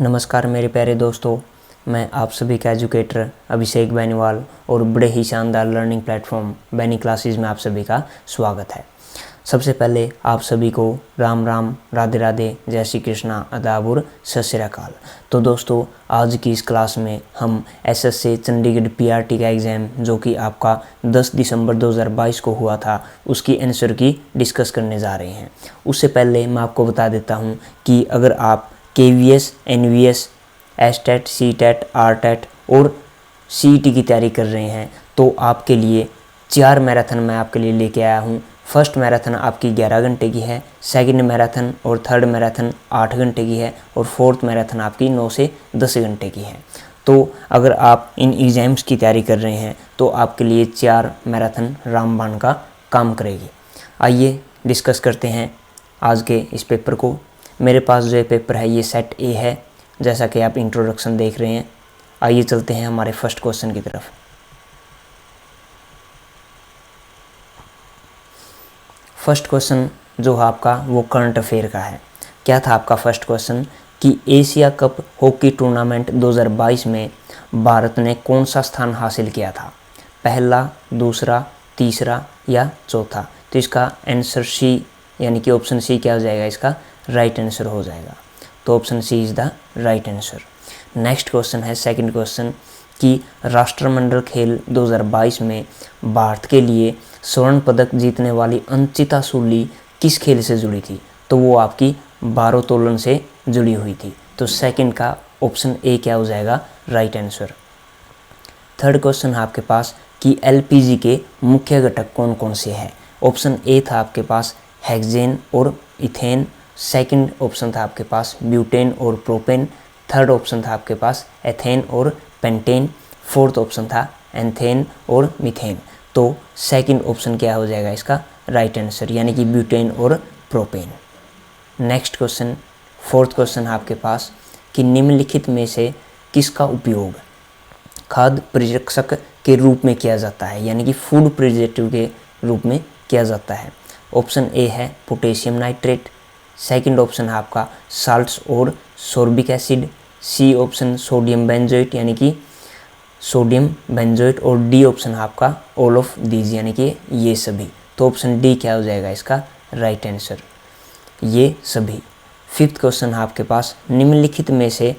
नमस्कार मेरे प्यारे दोस्तों, मैं आप सभी का एजुकेटर अभिषेक बेनीवाल और बड़े ही शानदार लर्निंग प्लेटफॉर्म बैनी क्लासेस में आप सभी का स्वागत है। सबसे पहले आप सभी को राम राम, राधे राधे, जय श्री कृष्णा, आदाब और सत श्री अकाल। तो दोस्तों, आज की इस क्लास में हम एसएससी चंडीगढ़ पीआरटी का एग्ज़ाम जो कि आपका 10 दिसंबर 2022 को हुआ था, उसकी आंसर की डिस्कस करने जा रहे हैं। उससे पहले मैं आपको बता देता हूं कि अगर आप KVS, NVS, एसटेट, सीटेट, आरटेट और CET की तैयारी कर रहे हैं तो आपके लिए 4 मैराथन मैं आपके लिए लेके आया हूँ। फर्स्ट मैराथन आपकी 11 घंटे की है, सेकंड मैराथन और थर्ड मैराथन 8 घंटे की है और फोर्थ मैराथन आपकी 9 से 10 घंटे की है। तो अगर आप इन एग्ज़ाम्स की तैयारी कर रहे हैं तो आपके लिए 4 मैराथन रामबाण का काम करेगी। आइए डिस्कस करते हैं आज के इस पेपर को। मेरे पास जो ये पेपर है ये सेट ए है, जैसा कि आप इंट्रोडक्शन देख रहे हैं। आइए चलते हैं हमारे फर्स्ट क्वेश्चन की तरफ। फर्स्ट क्वेश्चन जो है आपका वो करंट अफेयर का है। क्या था आपका फर्स्ट क्वेश्चन कि एशिया कप हॉकी टूर्नामेंट 2022 में भारत ने कौन सा स्थान हासिल किया था? पहला, दूसरा, तीसरा या चौथा? तो इसका आंसर सी यानी कि ऑप्शन सी क्या हो जाएगा? इसका राइट आंसर हो जाएगा। तो option C is the right answer. Next question है सेकंड क्वेश्चन कि राष्ट्रमंडल खेल 2022 में भारत के लिए स्वर्ण पदक जीतने वाली अंकिता सूली किस खेल से जुड़ी थी? तो वो आपकी भारोत्तोलन से जुड़ी हुई थी। तो सेकंड का ऑप्शन ए क्या हो जाएगा? Right answer. थर्ड क्वेश्चन है आपके पास कि LPG के मुख्य घटक कौन कौन से हैं? ऑप्शन ए था आपके पास हेक्सेन और इथेन, सेकंड ऑप्शन था आपके पास ब्यूटेन और प्रोपेन, थर्ड ऑप्शन था आपके पास एथेन और पेंटेन, फोर्थ ऑप्शन था एंथेन और मीथेन। तो सेकंड ऑप्शन क्या हो जाएगा इसका? राइट आंसर, यानी कि ब्यूटेन और propane. Next question, fourth question है आपके पास कि निम्नलिखित में से किसका उपयोग खाद्य परिरक्षक के रूप में किया जाता है, यानी कि फूड प्रिजर्वेटिव के रूप में किया जाता है? ऑप्शन ए है पोटेशियम नाइट्रेट, सेकंड ऑप्शन है आपका साल्ट्स और sorbic acid, C option sodium benzoate यानी कि सोडियम बेंजोएट और डी ऑप्शन है आपका ऑल ऑफ दीज यानी कि ये सभी। तो ऑप्शन डी क्या हो जाएगा इसका? राइट आंसर, ये सभी। फिफ्थ क्वेश्चन है आपके पास निम्नलिखित में से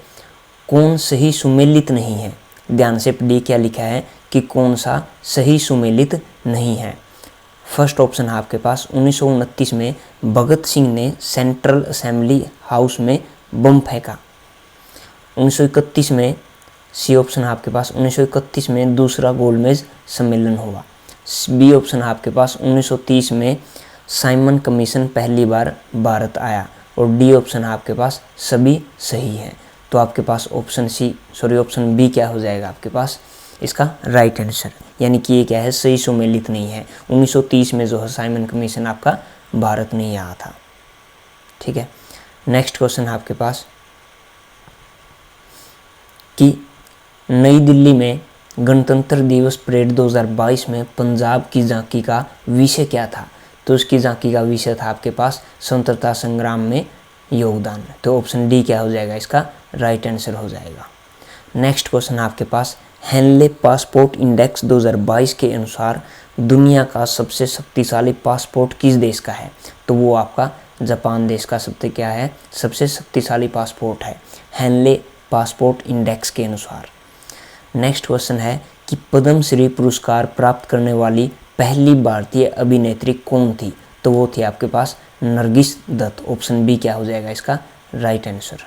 कौन सही सुमेलित नहीं है? ध्यान से डी क्या लिखा है कि कौन सा सही सुमेलित नहीं है। फर्स्ट ऑप्शन है आपके पास 1929 में भगत सिंह ने सेंट्रल असेंबली हाउस में बम फेंका। 1931 में सी ऑप्शन है आपके पास 1931 में दूसरा गोलमेज सम्मेलन हुआ। बी ऑप्शन है आपके पास 1930 में साइमन कमीशन पहली बार भारत आया और डी ऑप्शन है आपके पास सभी सही है। तो आपके पास ऑप्शन बी क्या हो जाएगा आपके पास? इसका राइट आंसर, यानी कि ये क्या है? सही सुमेलित नहीं है। 1930 में जो है साइमन कमीशन आपका भारत नहीं आया था। ठीक है। नेक्स्ट क्वेश्चन है आपके पास कि नई दिल्ली में गणतंत्र दिवस परेड 2022 में पंजाब की झांकी का विषय क्या था? तो उसकी झांकी का विषय था आपके पास स्वतंत्रता संग्राम में योगदान। तो ऑप्शन डी क्या हो जाएगा? इसका राइट आंसर हो जाएगा। नेक्स्ट क्वेश्चन है आपके पास हेनले पासपोर्ट इंडेक्स 2022 के अनुसार दुनिया का सबसे शक्तिशाली पासपोर्ट किस देश का है? तो वो आपका जापान देश का सबसे शक्तिशाली पासपोर्ट है हेनले पासपोर्ट इंडेक्स के अनुसार। नेक्स्ट क्वेश्चन है कि पद्मश्री पुरस्कार प्राप्त करने वाली पहली भारतीय अभिनेत्री कौन थी? तो वो थी आपके पास नरगिस दत्त। ऑप्शन बी क्या हो जाएगा इसका? Right answer.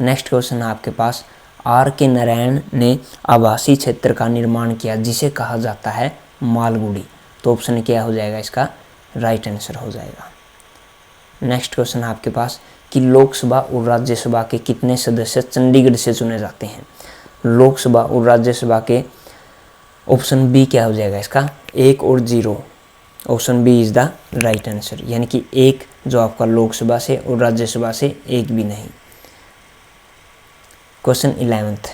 नेक्स्ट क्वेश्चन है आपके पास R.K. नारायण ने आवासीय क्षेत्र का निर्माण किया जिसे कहा जाता है मालगुड़ी। तो ऑप्शन क्या हो जाएगा इसका? राइट आंसर हो जाएगा। नेक्स्ट क्वेश्चन है आपके पास कि लोकसभा और राज्यसभा के कितने सदस्य चंडीगढ़ से चुने जाते हैं? लोकसभा और राज्यसभा के ऑप्शन बी क्या हो जाएगा इसका? 1 और 0। Option B is the right answer, यानी कि 1 जो आपका लोकसभा से और राज्यसभा से 1 भी नहीं। क्वेश्चन 11th,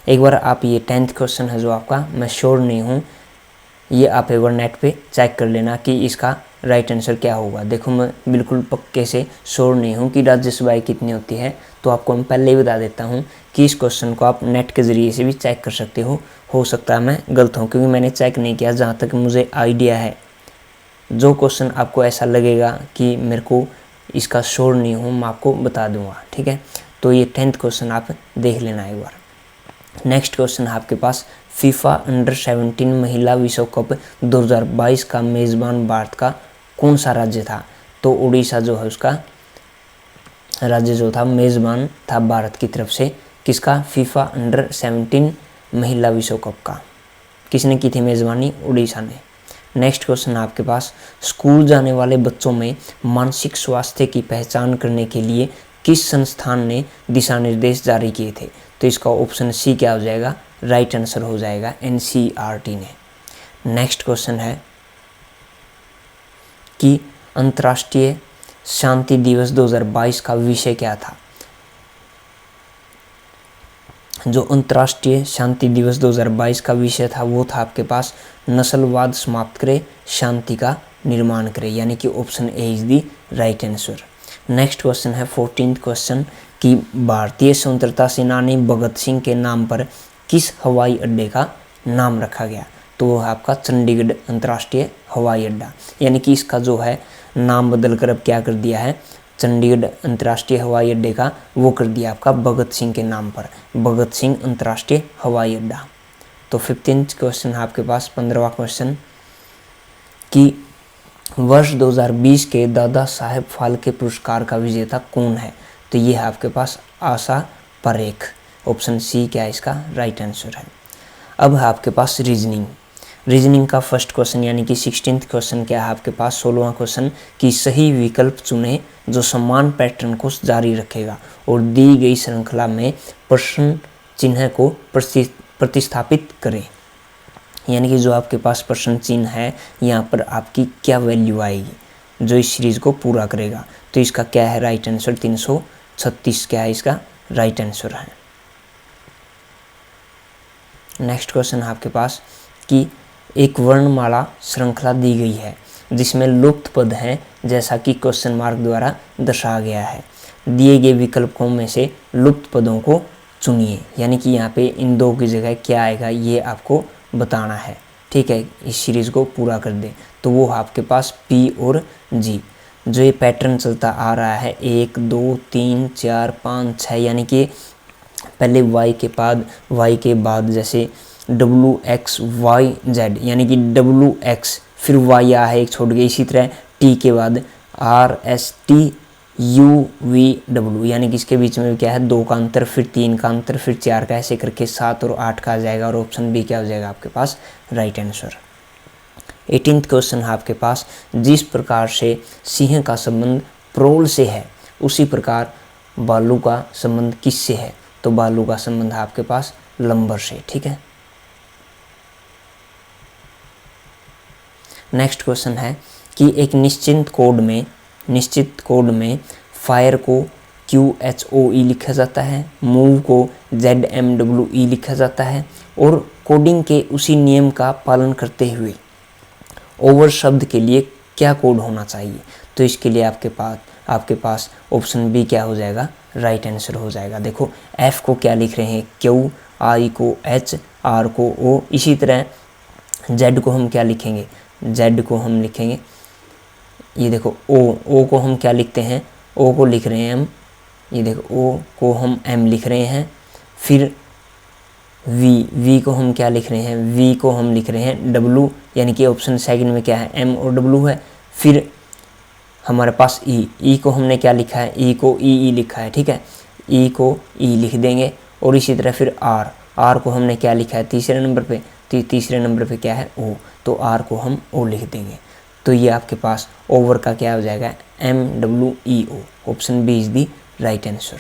एक बार आप ये 10th क्वेश्चन है जो आपका, मैं श्योर नहीं हूँ, ये आप एक बार नेट पे चेक कर लेना कि इसका राइट आंसर क्या होगा। देखो मैं बिल्कुल पक्के से श्योर नहीं हूँ कि राज्यसभाएँ कितनी होती है, तो आपको मैं पहले ही बता देता हूँ कि इस क्वेश्चन को आप नेट के ज़रिए से भी चेक कर सकते हो सकता है मैं गलत हूँ, क्योंकि मैंने चेक नहीं किया। जहाँ तक मुझे आइडिया है, जो क्वेश्चन आपको ऐसा लगेगा कि मेरे को इसका श्योर नहीं हूँ, मैं आपको बता दूंगा, ठीक है। तो ये 10th क्वेश्चन आप देख लेना एक बार। नेक्स्ट क्वेश्चन है आपके पास, फीफा अंडर 17 महिला विश्व कप 2022 का मेज़बान भारत का कौन सा राज्य था। तो उड़ीसा जो है उसका राज्य जो था मेज़बान था भारत की तरफ से, किसका, फीफा अंडर 17 महिला विश्व कप का। किसने की थी मेज़बानी, उड़ीसा ने। नेक्स्ट क्वेश्चन है आपके पास, स्कूल जाने वाले बच्चों में मानसिक स्वास्थ्य की पहचान करने के लिए किस संस्थान ने दिशा निर्देश जारी किए थे। तो इसका ऑप्शन सी क्या हो जाएगा, राइट आंसर हो जाएगा एनसीईआरटी ने। नेक्स्ट क्वेश्चन है कि अंतर्राष्ट्रीय शांति दिवस 2022 का विषय क्या था। जो अंतर्राष्ट्रीय शांति दिवस 2022 का विषय था वो था आपके पास, नस्लवाद समाप्त करे, शांति का निर्माण करे, यानी कि option A is the right answer. Next question है 14th क्वेश्चन कि भारतीय स्वतंत्रता सेनानी भगत सिंह के नाम पर किस हवाई अड्डे का नाम रखा गया। तो वो है आपका चंडीगढ़ अंतर्राष्ट्रीय हवाई अड्डा, यानी कि इसका जो है नाम बदल कर अब क्या कर दिया है, चंडीगढ़ अंतर्राष्ट्रीय हवाई अड्डे का वो कर दिया आपका भगत सिंह के नाम पर, भगत सिंह अंतर्राष्ट्रीय हवाई अड्डा। तो 15th क्वेश्चन है आपके पास, 15वां क्वेश्चन कि वर्ष 2020 के दादा साहेब फाल्के पुरस्कार का विजेता कौन है। तो ये है आपके पास आशा परेख, ऑप्शन सी क्या है इसका राइट आंसर है। अब है आपके पास रीजनिंग का फर्स्ट क्वेश्चन, यानी कि 16th क्वेश्चन क्या है आपके पास, 16वां क्वेश्चन कि सही विकल्प चुने जो समान पैटर्न को जारी रखेगा और दी गई श्रृंखला में प्रश्न चिन्ह को प्रतिस्थापित करें। यानी कि जो आपके पास प्रश्न चिन्ह है यहाँ पर आपकी क्या वैल्यू आएगी जो इस सीरीज को पूरा करेगा। तो इसका क्या है राइट आंसर, 336 क्या है इसका राइट आंसर है। नेक्स्ट क्वेश्चन है आपके पास कि एक वर्णमाला श्रृंखला दी गई है जिसमें लुप्त पद हैं जैसा कि क्वेश्चन मार्क द्वारा दर्शाया गया है। दिए गए विकल्पों में से लुप्त पदों को चुनिए, यानी कि यहाँ पे इन दो की जगह क्या आएगा ये आपको बताना है, ठीक है। इस सीरीज को पूरा कर दे तो वो आपके पास पी और जी। जो ये पैटर्न चलता आ रहा है 1 2 3 4 5 6, यानी कि पहले y के बाद जैसे WXYZ, यानी कि WX फिर Y आया है एक छोड़ के, इसी तरह T के बाद RSTUVW, यानी कि इसके बीच में क्या है 2 का अंतर, फिर 3 का अंतर, फिर 4 का, ऐसे करके 7 और 8 का आ जाएगा और ऑप्शन बी क्या हो जाएगा आपके पास राइट आंसर। 18th क्वेश्चन है आपके पास, जिस प्रकार से सिंह का संबंध प्रोल से है उसी प्रकार भालू का संबंध किससे है। तो भालू का संबंध है आपके पास लंबर से, ठीक है। नेक्स्ट क्वेश्चन है कि एक निश्चित कोड में फायर को QHOE लिखा जाता है, मूव को ZMWE लिखा जाता है और कोडिंग के उसी नियम का पालन करते हुए ओवर शब्द के लिए क्या कोड होना चाहिए। तो इसके लिए आपके पास ऑप्शन बी क्या हो जाएगा राइट आंसर हो जाएगा। देखो F को क्या लिख रहे हैं Q, I को H, R को O, इसी तरह Z को हम क्या लिखेंगे, Z को हम लिखेंगे, ये देखो O को हम क्या लिखते हैं, O को लिख रहे हैं हम, ये देखो O को हम M लिख रहे हैं, फिर V को हम क्या लिख रहे हैं, V को हम लिख रहे हैं W, यानी कि ऑप्शन सेकंड में क्या है M और W है। फिर हमारे पास E को हमने क्या लिखा है, E को EE लिखा है, ठीक है, E को E लिख देंगे और इसी तरह फिर R को हमने क्या लिखा है तीसरे नंबर पे, तो तीसरे नंबर पे क्या है O, तो R को हम O लिख देंगे। तो ये आपके पास ओवर का क्या हो जाएगा MWEO, option B is the right answer.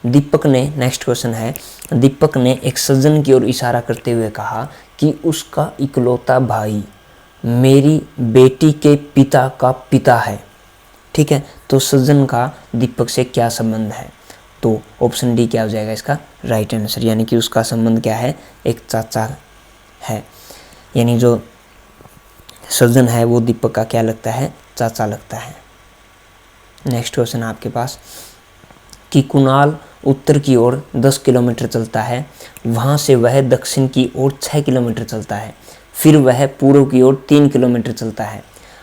Next question है, दीपक ने एक सज्जन की ओर इशारा करते हुए कहा कि उसका इकलौता भाई मेरी बेटी के पिता का पिता है, ठीक है। तो सज्जन का दीपक से क्या संबंध है। तो ऑप्शन डी क्या हो जाएगा इसका राइट आंसर, यानी कि उसका संबंध क्या है एक चाचा है। यानी जो सज्जन है वो दीपक का क्या लगता है, चाचा लगता है। नेक्स्ट क्वेश्चन आपके पास कि कुणाल उत्तर की ओर 10 किलोमीटर चलता है, वहाँ से वह दक्षिण की ओर 6 किलोमीटर चलता है, फिर वह पूर्व की ओर 3 किलोमीटर चलता है।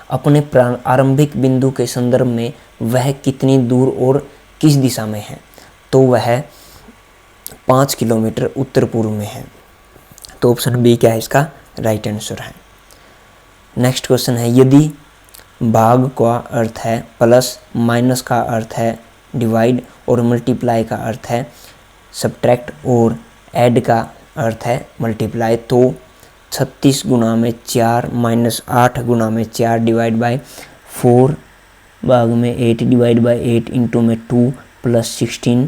अपने आरंभिक बिंदु के संदर्भ में वह कितनी दूर और किस दिशा में है? तो वह 5 किलोमीटर उत्तर पूर्व में है। तो ऑप्शन बी क्या है इसका राइट आंसर है। नेक्स्ट क्वेश्चन है यदि भाग का अर्थ है प्लस, माइनस का अर्थ है डिवाइड और मल्टीप्लाई का अर्थ है सब्ट्रैक्ट और ऐड का अर्थ है मल्टीप्लाई, तो 36 गुना में 4 माइनस 8 गुना में 4 डिवाइड बाय 4 भाग में 8 डिवाइड बाय 8 इंटू में 2 प्लस 16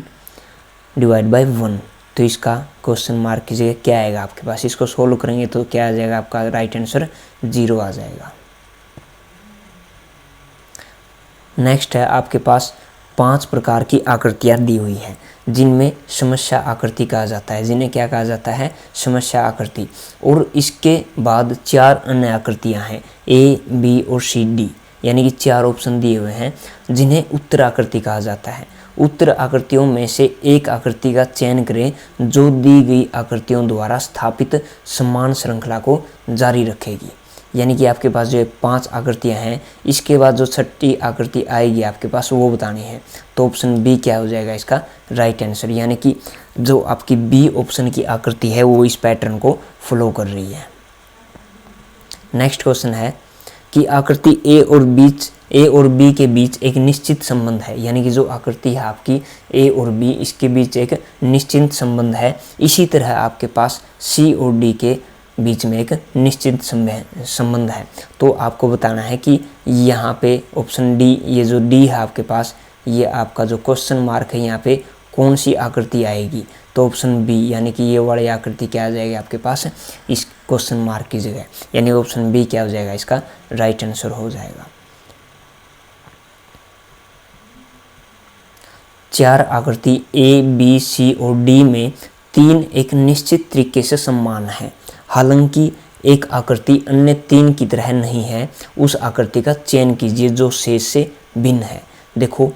डिवाइड बाय 1। तो इसका क्वेश्चन मार्क की जगह क्या आएगा आपके पास? इसको सोल्व करेंगे तो क्या आ जाएगा आपका राइट आंसर 0 आ जाएगा। नेक्स्ट है आपके पास 5 प्रकार की आकृतियाँ दी हुई हैं जिनमें समस्या आकृति कहा जाता है। जिन्हें क्या कहा जाता है? समस्या आकृति। और इसके बाद 4 अन्य आकृतियाँ हैं ए, बी और सी, डी, यानी कि 4 ऑप्शन दिए हुए हैं जिन्हें उत्तर आकृति कहा जाता है। उत्तर आकृतियों में से एक आकृति का चयन करें जो दी गई आकृतियों द्वारा स्थापित समान श्रृंखला को जारी रखेगी। यानी कि आपके पास जो 5 आकृतियां हैं, इसके बाद जो 6ठी आकृति आएगी आपके पास वो बतानी है। तो ऑप्शन बी क्या हो जाएगा इसका राइट आंसर, यानी कि जो आपकी बी ऑप्शन की आकृति है वो इस पैटर्न को फॉलो कर रही है। नेक्स्ट क्वेश्चन है कि आकृति ए और बी के बीच एक निश्चित संबंध है। यानी कि जो आकृति है आपकी ए और बी, इसके बीच एक निश्चित संबंध है। इसी तरह आपके पास सी और डी के बीच में एक निश्चित संबंध है। तो आपको बताना है कि यहाँ पे ऑप्शन डी, ये जो डी है आपके पास, ये आपका जो क्वेश्चन मार्क है यहाँ पे कौन सी आकृति आएगी? तो ऑप्शन बी, यानी कि ये वाली आकृति क्या आ जाएगी आपके पास इस क्वेश्चन मार्क की जगह, यानी ऑप्शन बी क्या हो जाएगा इसका राइट आंसर हो जाएगा। 4 आकृति ए, बी, सी और डी में 3 एक निश्चित तरीके से समान है। हालांकि एक आकृति अन्य 3 की तरह नहीं है, उस आकृति का चयन कीजिए जो शेष से भिन्न है। देखो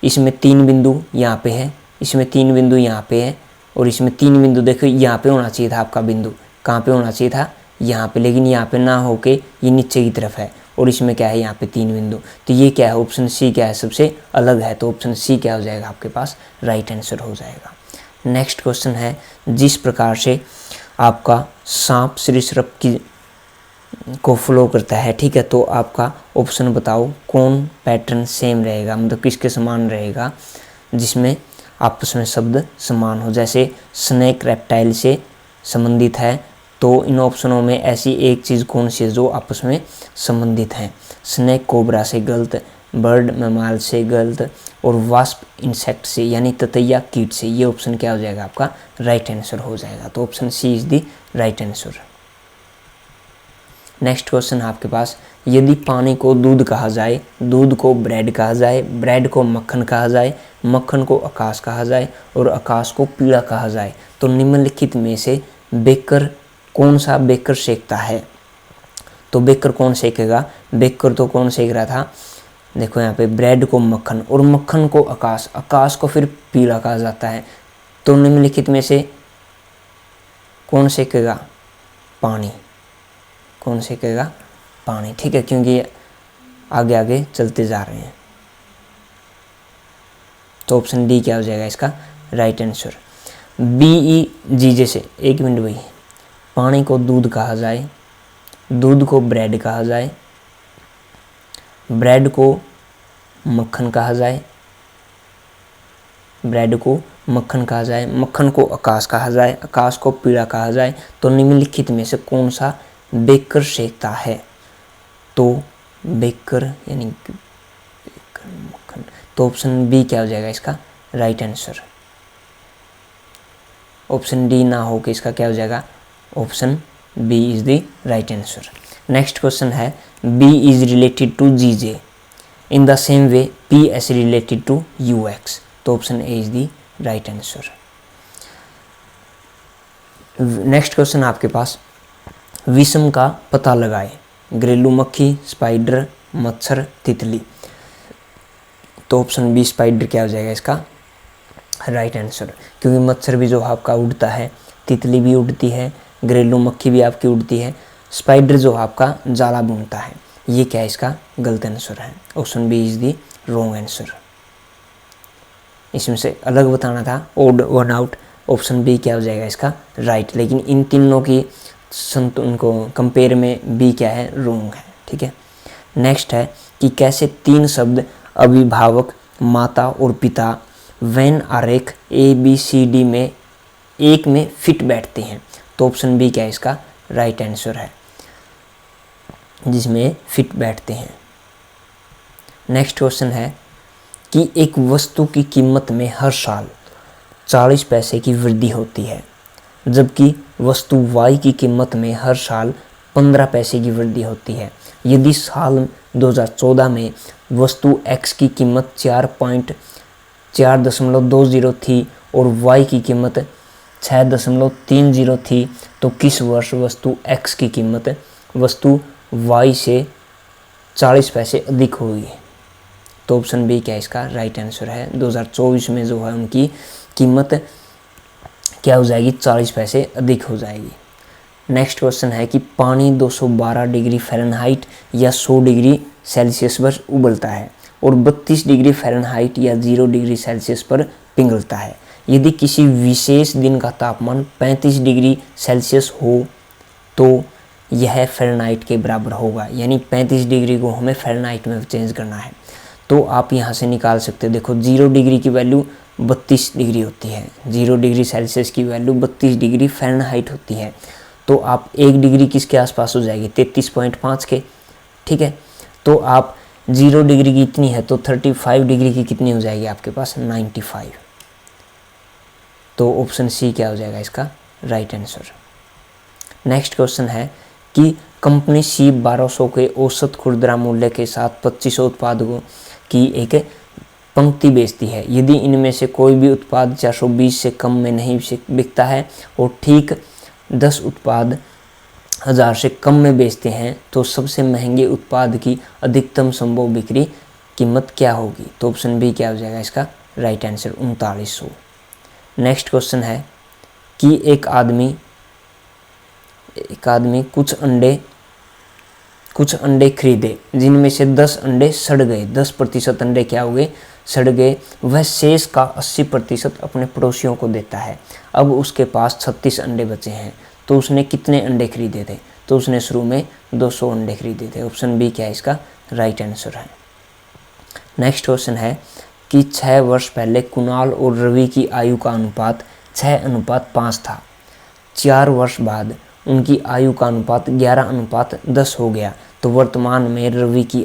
इसमें 3 बिंदु यहाँ पे है, इसमें 3 बिंदु यहाँ पे है और इसमें 3 बिंदु देखो यहाँ पे होना चाहिए था आपका बिंदु, कहाँ पे होना चाहिए था? यहाँ पे, लेकिन यहाँ पे ना होके ये नीचे की तरफ है और इसमें क्या है यहाँ पे 3 बिंदु। तो ये क्या है? ऑप्शन सी क्या है? सबसे अलग है। तो ऑप्शन सी क्या हो जाएगा आपके पास राइट आंसर हो जाएगा। नेक्स्ट क्वेश्चन है जिस प्रकार से आपका सांप सरीसृप की को फ्लो करता है, ठीक है, तो आपका ऑप्शन बताओ कौन पैटर्न सेम रहेगा, मतलब किसके समान रहेगा जिसमें आपस में शब्द समान हो। जैसे स्नेक रेप्टाइल से संबंधित है, तो इन ऑप्शनों में ऐसी एक चीज़ कौन सी है जो आपस में संबंधित हैं? स्नेक कोबरा से गलत, बर्ड मैमाल से गलत और वास्प इंसेक्ट से यानी ततैया कीट से। ये ऑप्शन क्या हो जाएगा आपका राइट आंसर हो जाएगा। तो option C is the right answer. Next question है आपके पास यदि पानी को दूध कहा जाए, दूध को ब्रेड कहा जाए, ब्रेड को मक्खन कहा जाए, मक्खन को आकाश कहा जाए और आकाश को पीला कहा जाए, तो निम्नलिखित में से बेकर कौन सा बेकर सेकता है? तो बेकर कौन सेकेगा? बेकर तो कौन सेक रहा था? देखो यहाँ पे ब्रेड को मक्खन और मक्खन को आकाश, आकाश को फिर पीला कहा जाता है। तो निम्नलिखित में से कौन सेकेगा? पानी। कौन सेकेगा? पानी, ठीक है, क्योंकि आगे आगे चलते जा रहे हैं। तो ऑप्शन डी क्या हो जाएगा इसका राइट आंसर। BEG जैसे, एक मिनट भाई, पानी को दूध कहा जाए, दूध को ब्रेड कहा जाए, ब्रेड को मक्खन कहा जाए, ब्रेड को मक्खन कहा जाए, मक्खन को आकाश कहा जाए, आकाश को पीला कहा जाए, तो निम्नलिखित में से कौन सा बेकर सेकता है? तो बेकर यानी बेकर मक्खन, तो ऑप्शन बी क्या हो जाएगा इसका राइट आंसर। ऑप्शन डी ना हो के इसका क्या हो जाएगा? Option B is the right answer. Next question है B is related to GJ in the same way PS related to UX, तो option A is the right answer. Next question आपके पास विषम का पता लगाए, घरेलू मक्खी, स्पाइडर, मच्छर, तितली। तो ऑप्शन बी स्पाइडर क्या हो जाएगा इसका राइट आंसर, क्योंकि मच्छर भी जो आपका उड़ता है, तितली भी उड़ती है, घरेलू मक्खी भी आपकी उड़ती है, स्पाइडर जो आपका जाला बुनता है। ये क्या है इसका गलत आंसर है, option B is the wrong answer. इसमें से अलग बताना था, odd one out, option B क्या हो जाएगा इसका राइट, लेकिन इन तीनों की उनको कंपेयर में बी क्या है रॉन्ग है। ठीक है, नेक्स्ट है कि कैसे तीन शब्द अभिभावक, माता और पिता वेन आरेख ABCD में एक में फिट बैठते हैं। तो ऑप्शन बी क्या है इसका राइट आंसर है, जिसमें फिट बैठते हैं। नेक्स्ट क्वेश्चन है कि एक वस्तु की कीमत में हर साल 40 पैसे की वृद्धि होती है, जबकि वस्तु Y की कीमत में हर साल 15 पैसे की वृद्धि होती है। यदि साल 2014 में वस्तु X की कीमत 4.20 थी और Y की कीमत 6.30 थी, तो किस वर्ष वस्तु X की कीमत वस्तु Y से 40 पैसे अधिक होगी। तो ऑप्शन बी क्या इसका राइट आंसर है, 2024 में जो है उनकी कीमत क्या हो जाएगी 40 पैसे अधिक हो जाएगी। नेक्स्ट क्वेश्चन है कि पानी 212 डिग्री फ़ारेनहाइट या 100 डिग्री सेल्सियस पर उबलता है और 32 डिग्री फ़ारेनहाइट या 0 डिग्री सेल्सियस पर पिघलता है। यदि किसी विशेष दिन का तापमान 35 डिग्री सेल्सियस हो तो यह फ़ारेनहाइट के बराबर होगा, यानी 35 डिग्री को हमें फ़ारेनहाइट में चेंज करना है। तो आप यहाँ से निकाल सकते हो, देखो 0 डिग्री की वैल्यू 32 डिग्री होती है, 0 डिग्री सेल्सियस की वैल्यू 32 डिग्री फ़ारेनहाइट होती है। तो आप 1 डिग्री किसके आसपास हो जाएगी 33.5 के। ठीक है, तो आप 0 डिग्री की इतनी है तो 35 डिग्री की कितनी हो जाएगी आपके पास 95। तो ऑप्शन सी क्या हो जाएगा इसका राइट आंसर। नेक्स्ट क्वेश्चन है कि कंपनी सी 1200 के औसत खुदरा मूल्य के साथ 2500 उत्पादों की एक पंक्ति बेचती है। यदि इनमें से कोई भी उत्पाद 420 से कम में नहीं बिकता है और ठीक 10 उत्पाद 1000 से कम में बेचते हैं, तो सबसे महंगे उत्पाद की अधिकतम संभव बिक्री कीमत क्या होगी। तो ऑप्शन बी क्या हो जाएगा इसका राइट आंसर 3900। नेक्स्ट क्वेश्चन है कि एक आदमी कुछ अंडे खरीदे, जिनमें से 10 अंडे सड़ गए, 10% अंडे क्या हो गए सड़ गए। वह शेष का 80% अपने पड़ोसियों को देता है। अब उसके पास 36 अंडे बचे हैं, तो उसने कितने अंडे खरीदे थे। तो उसने शुरू में 200 अंडे खरीदे थे। ऑप्शन बी क्या है इसका राइट आंसर है। नेक्स्ट क्वेश्चन है कि 6 वर्ष पहले कुणाल और रवि की आयु का अनुपात 6:5 था। 4 वर्ष बाद उनकी आयु का अनुपात 11:10 हो गया, तो वर्तमान में रवि की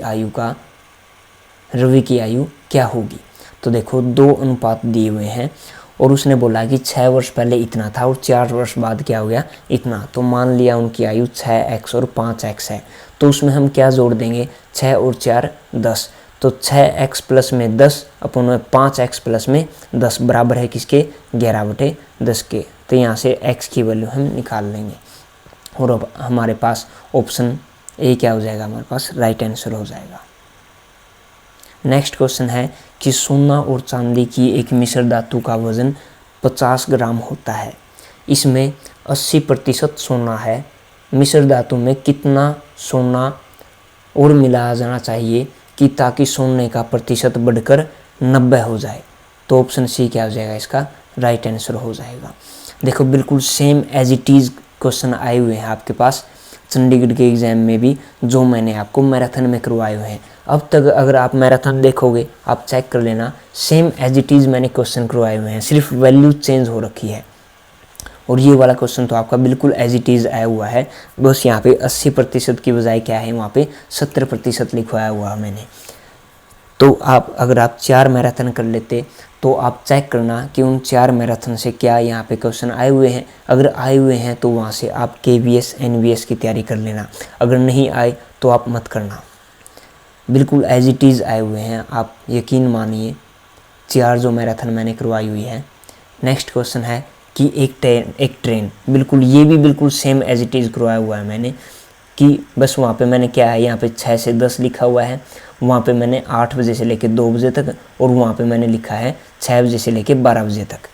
आयु क्या होगी। तो देखो 2 अनुपात दिए हुए हैं और उसने बोला कि 6 वर्ष पहले इतना था और 4 वर्ष बाद क्या हो गया इतना। तो मान लिया उनकी आयु 6x और 5x है, तो उसमें हम क्या जोड़ देंगे 6 और 4 10। तो 6x प्लस में 10 अपन में 5x प्लस में 10 बराबर है किसके 11/10 के। तो यहाँ से x की वैल्यू हम निकाल लेंगे और अब हमारे पास ऑप्शन ए क्या हो जाएगा हमारे पास राइट आंसर हो जाएगा। नेक्स्ट क्वेश्चन है कि सोना और चांदी की एक मिश्र धातु का वजन 50 ग्राम होता है। इसमें 80% सोना है। मिश्र धातु में कितना सोना और मिलाया जाना चाहिए कि ताकि सोने का प्रतिशत बढ़कर 90 हो जाए। तो ऑप्शन सी क्या हो जाएगा इसका राइट आंसर हो जाएगा। देखो बिल्कुल same as it is question आए हुए हैं आपके पास चंडीगढ़ के एग्ज़ाम में भी, जो मैंने आपको मैराथन में करवाए हुए हैं। अब तक अगर आप मैराथन देखोगे आप चेक कर लेना, सेम एज इट इज़ मैंने क्वेश्चन करवाए हुए हैं, सिर्फ वैल्यू चेंज हो रखी है। और ये वाला क्वेश्चन तो आपका बिल्कुल एज इट इज़ आया हुआ है, बस यहाँ पे 80% की बजाय क्या है वहाँ पे 70% लिखवाया हुआ है मैंने। तो अगर आप 4 मैराथन कर लेते तो आप चेक करना कि उन 4 मैराथन से क्या यहाँ पे क्वेश्चन आए हुए हैं। अगर आए हुए हैं तो वहाँ से आप KVS NVS की तैयारी कर लेना, अगर नहीं आए तो आप मत करना। बिल्कुल एज इट इज़ आए हुए हैं, आप यकीन मानिए 4 जो मैराथन मैंने करवाई हुई है। नेक्स्ट क्वेश्चन है कि एक ट्रेन बिल्कुल ये भी बिल्कुल सेम एज इट इज़ करवाया हुआ है मैंने। कि बस वहाँ पे मैंने क्या है, यहाँ पे 6 से 10 लिखा हुआ है, वहाँ पे मैंने 8 बजे से लेकर 2 बजे तक, और वहाँ पे मैंने लिखा है 6 बजे से लेकर 12 बजे तक।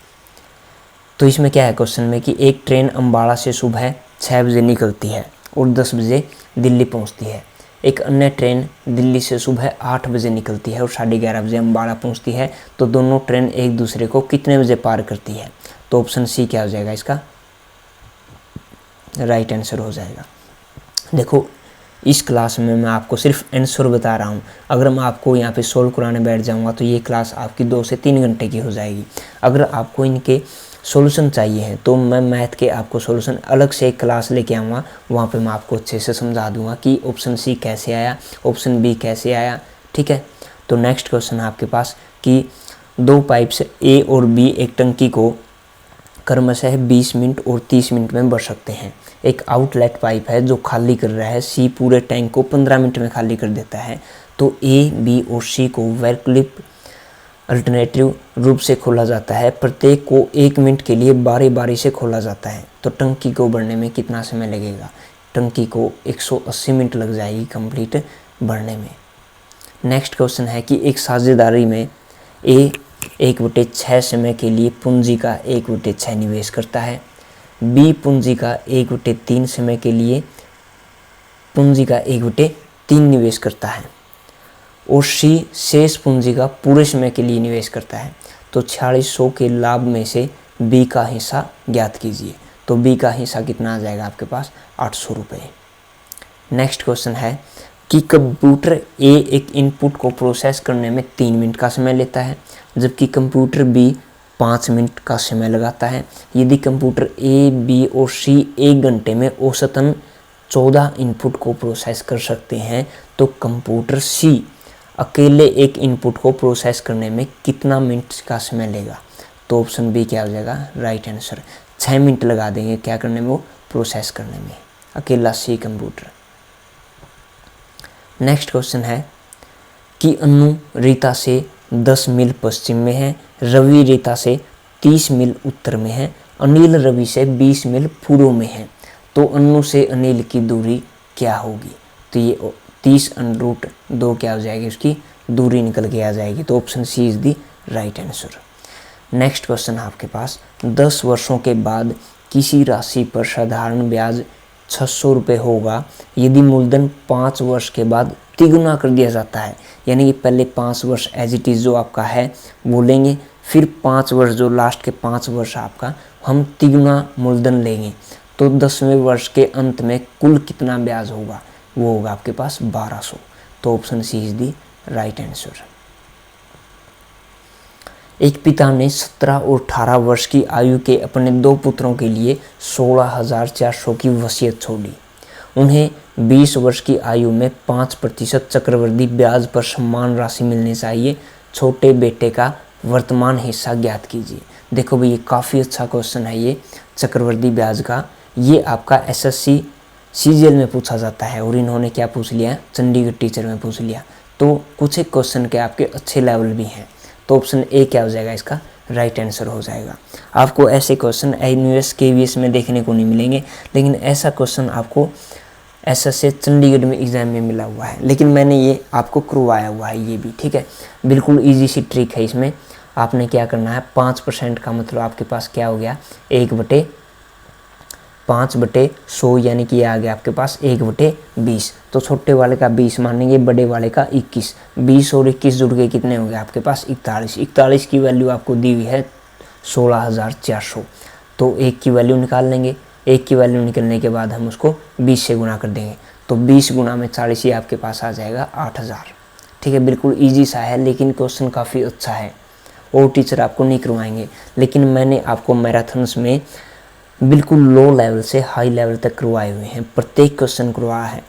तो इसमें क्या है क्वेश्चन में कि एक ट्रेन अम्बाड़ा से सुबह 6 बजे निकलती है और 10 बजे दिल्ली पहुँचती है। एक अन्य ट्रेन दिल्ली से सुबह 8 बजे निकलती है और 11:30 बजे अम्बाड़ा पहुँचती है। तो दोनों ट्रेन एक दूसरे को कितने बजे पार करती है? तो ऑप्शन सी क्या हो जाएगा इसका राइट आंसर हो जाएगा। देखो इस क्लास में मैं आपको सिर्फ आंसर बता रहा हूँ। अगर मैं आपको यहाँ पे सोल्व कराने बैठ जाऊँगा तो ये क्लास आपकी 2 से 3 घंटे की हो जाएगी। अगर आपको इनके सॉल्यूशन चाहिए है तो मैं मैथ के आपको सॉल्यूशन अलग से एक क्लास लेके आऊँगा, वहाँ पे मैं आपको अच्छे से समझा दूँगा कि ऑप्शन सी कैसे आया, ऑप्शन बी कैसे आया। ठीक है, तो नेक्स्ट क्वेश्चन है आपके पास कि 2 पाइप्स ए और बी एक टंकी को क्रमशः 20 मिनट और 30 मिनट में भर सकते हैं। एक आउटलेट पाइप है जो खाली कर रहा है, सी पूरे टैंक को 15 मिनट में खाली कर देता है। तो ए, बी और सी को वैकल्पिक अल्टरनेटिव रूप से खोला जाता है, प्रत्येक को 1 मिनट के लिए बारी बारी से खोला जाता है। तो टंकी को भरने में कितना समय लगेगा? टंकी को 180 मिनट लग जाएगी कंप्लीट भरने में। नेक्स्ट क्वेश्चन है कि एक साझेदारी में ए 1/6 समय के लिए पूंजी का 1/6 निवेश करता है, बी पूंजी का 1/3 समय के लिए पूंजी का 1/3 निवेश करता है और सी शेष पूंजी का पूरे समय के लिए निवेश करता है। तो 4600 के लाभ में से बी का हिस्सा ज्ञात कीजिए। तो बी का हिस्सा कितना आ जाएगा आपके पास? 800 रुपये। नेक्स्ट क्वेश्चन है कि कंप्यूटर ए एक इनपुट को प्रोसेस करने में 3 मिनट का समय लेता है, जबकि कंप्यूटर बी 5 मिनट का समय लगाता है। यदि कंप्यूटर ए, बी और सी 1 घंटे में औसतन 14 इनपुट को प्रोसेस कर सकते हैं, तो कंप्यूटर सी अकेले एक इनपुट को प्रोसेस करने में कितना मिनट का समय लेगा? तो ऑप्शन बी क्या हो जाएगा राइट आंसर। 6 मिनट लगा देंगे क्या करने में? वो प्रोसेस करने में, अकेला सी कंप्यूटर। नेक्स्ट क्वेश्चन है कि अनु रीता से 10 मील पश्चिम में है, रवि रीता से 30 मील उत्तर में है, अनिल रवि से 20 मील पूर्व में है। तो अनु से अनिल की दूरी क्या होगी? तो ये 30√2 क्या हो जाएगी? उसकी दूरी निकल के आ जाएगी। तो option C is the right answer. Next question है आपके पास 10 वर्षों के बाद किसी राशि पर साधारण ब्याज 600 रुपये होगा यदि मूलधन 5 वर्ष के बाद तिगुना कर दिया जाता है। यानी कि पहले 5 वर्ष एज इट इज़ जो आपका है वो लेंगे, फिर 5 वर्ष जो लास्ट के 5 वर्ष आपका हम तिगुना मूलधन लेंगे। तो 10वें वर्ष के अंत में कुल कितना ब्याज होगा? वो होगा आपके पास 1200। तो option C is the right answer. एक पिता ने 17 और 18 वर्ष की आयु के अपने 2 पुत्रों के लिए 16,400 की वसीयत छोड़ी। उन्हें 20 वर्ष की आयु में 5% चक्रवृद्धि ब्याज पर समान राशि मिलनी चाहिए। छोटे बेटे का वर्तमान हिस्सा ज्ञात कीजिए। देखो भाई ये काफ़ी अच्छा क्वेश्चन है ये चक्रवृद्धि ब्याज का। ये आपका एसएससी सीजीएल में पूछा जाता है और इन्होंने क्या पूछ लिया? चंडीगढ़ टीचर में पूछ लिया। तो कुछ एक क्वेश्चन के आपके अच्छे लेवल भी हैं। तो ऑप्शन ए क्या हो जाएगा? इसका राइट आंसर हो जाएगा। आपको ऐसे क्वेश्चन एनयूएस केवीएस में देखने को नहीं मिलेंगे, लेकिन ऐसा क्वेश्चन आपको एसएससी चंडीगढ़ में एग्जाम में मिला हुआ है, लेकिन मैंने ये आपको करवाया हुआ है ये भी। ठीक है, बिल्कुल ईजी सी ट्रिक है इसमें। आपने क्या करना है 5% का मतलब आपके पास क्या हो गया 1/5/100 यानी कि ये आ गया आपके पास 1/20। तो छोटे वाले का 20 मानेंगे, बड़े वाले का 21। 20 और 21 जुड़ के कितने हो गए आपके पास 41। 41 की वैल्यू आपको दी हुई है 16,400। तो 1 की वैल्यू निकाल लेंगे। 1 की वैल्यू निकलने के बाद हम उसको 20 से गुना कर देंगे। तो 20 गुना में 40 ही आपके पास आ जाएगा 8000। ठीक है, बिल्कुल ईजी सा है, लेकिन क्वेश्चन काफ़ी अच्छा है और टीचर आपको नहीं करवाएंगे। लेकिन मैंने आपको मैराथन्स में बिल्कुल लो लेवल से हाई लेवल तक करवाए हुए हैं। प्रत्येक क्वेश्चन करवाया है,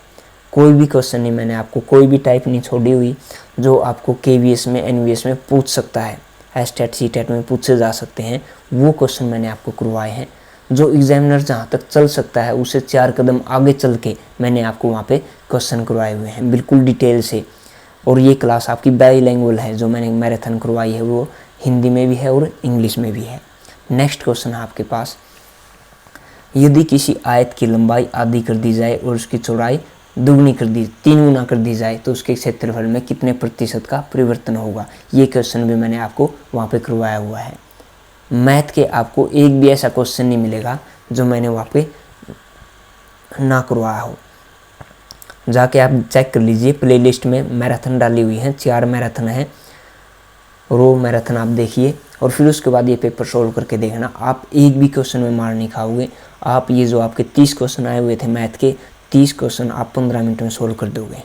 कोई भी क्वेश्चन नहीं मैंने आपको कोई भी टाइप नहीं छोड़ी हुई जो आपको केवीएस में एनवीएस में पूछ सकता है, एस्टेट सीटेट में पूछे जा सकते हैं, वो क्वेश्चन मैंने आपको करवाए हैं। जो एग्जामिनर जहाँ तक चल सकता है उससे 4 कदम आगे चल के मैंने आपको वहाँ पे क्वेश्चन करवाए हुए हैं बिल्कुल डिटेल से। और ये क्लास आपकी बाईलैंग्वेज है, जो मैंने मैराथन करवाई है वो हिंदी में भी है और इंग्लिश में भी है। नेक्स्ट क्वेश्चन है आपके पास यदि किसी आयत की लंबाई आधी कर दी जाए और उसकी चौड़ाई दुगनी कर दी 3 गुना कर दी जाए तो उसके क्षेत्रफल में कितने प्रतिशत का परिवर्तन होगा। ये क्वेश्चन भी मैंने आपको वहाँ पे करवाया हुआ है। मैथ के आपको एक भी ऐसा क्वेश्चन नहीं मिलेगा जो मैंने वहाँ पे ना करवाया हो। जाके आप चेक कर लीजिए, प्लेलिस्ट में मैराथन डाली हुई है, 4 मैराथन है, रो मैराथन आप देखिए और फिर उसके बाद ये पेपर सोल्व करके देखना। आप एक भी क्वेश्चन में मार नहीं खाओगे। आप ये जो आपके 30 क्वेश्चन आए हुए थे मैथ के, 30 क्वेश्चन आप 15 मिनट में सोल्व कर दोगे।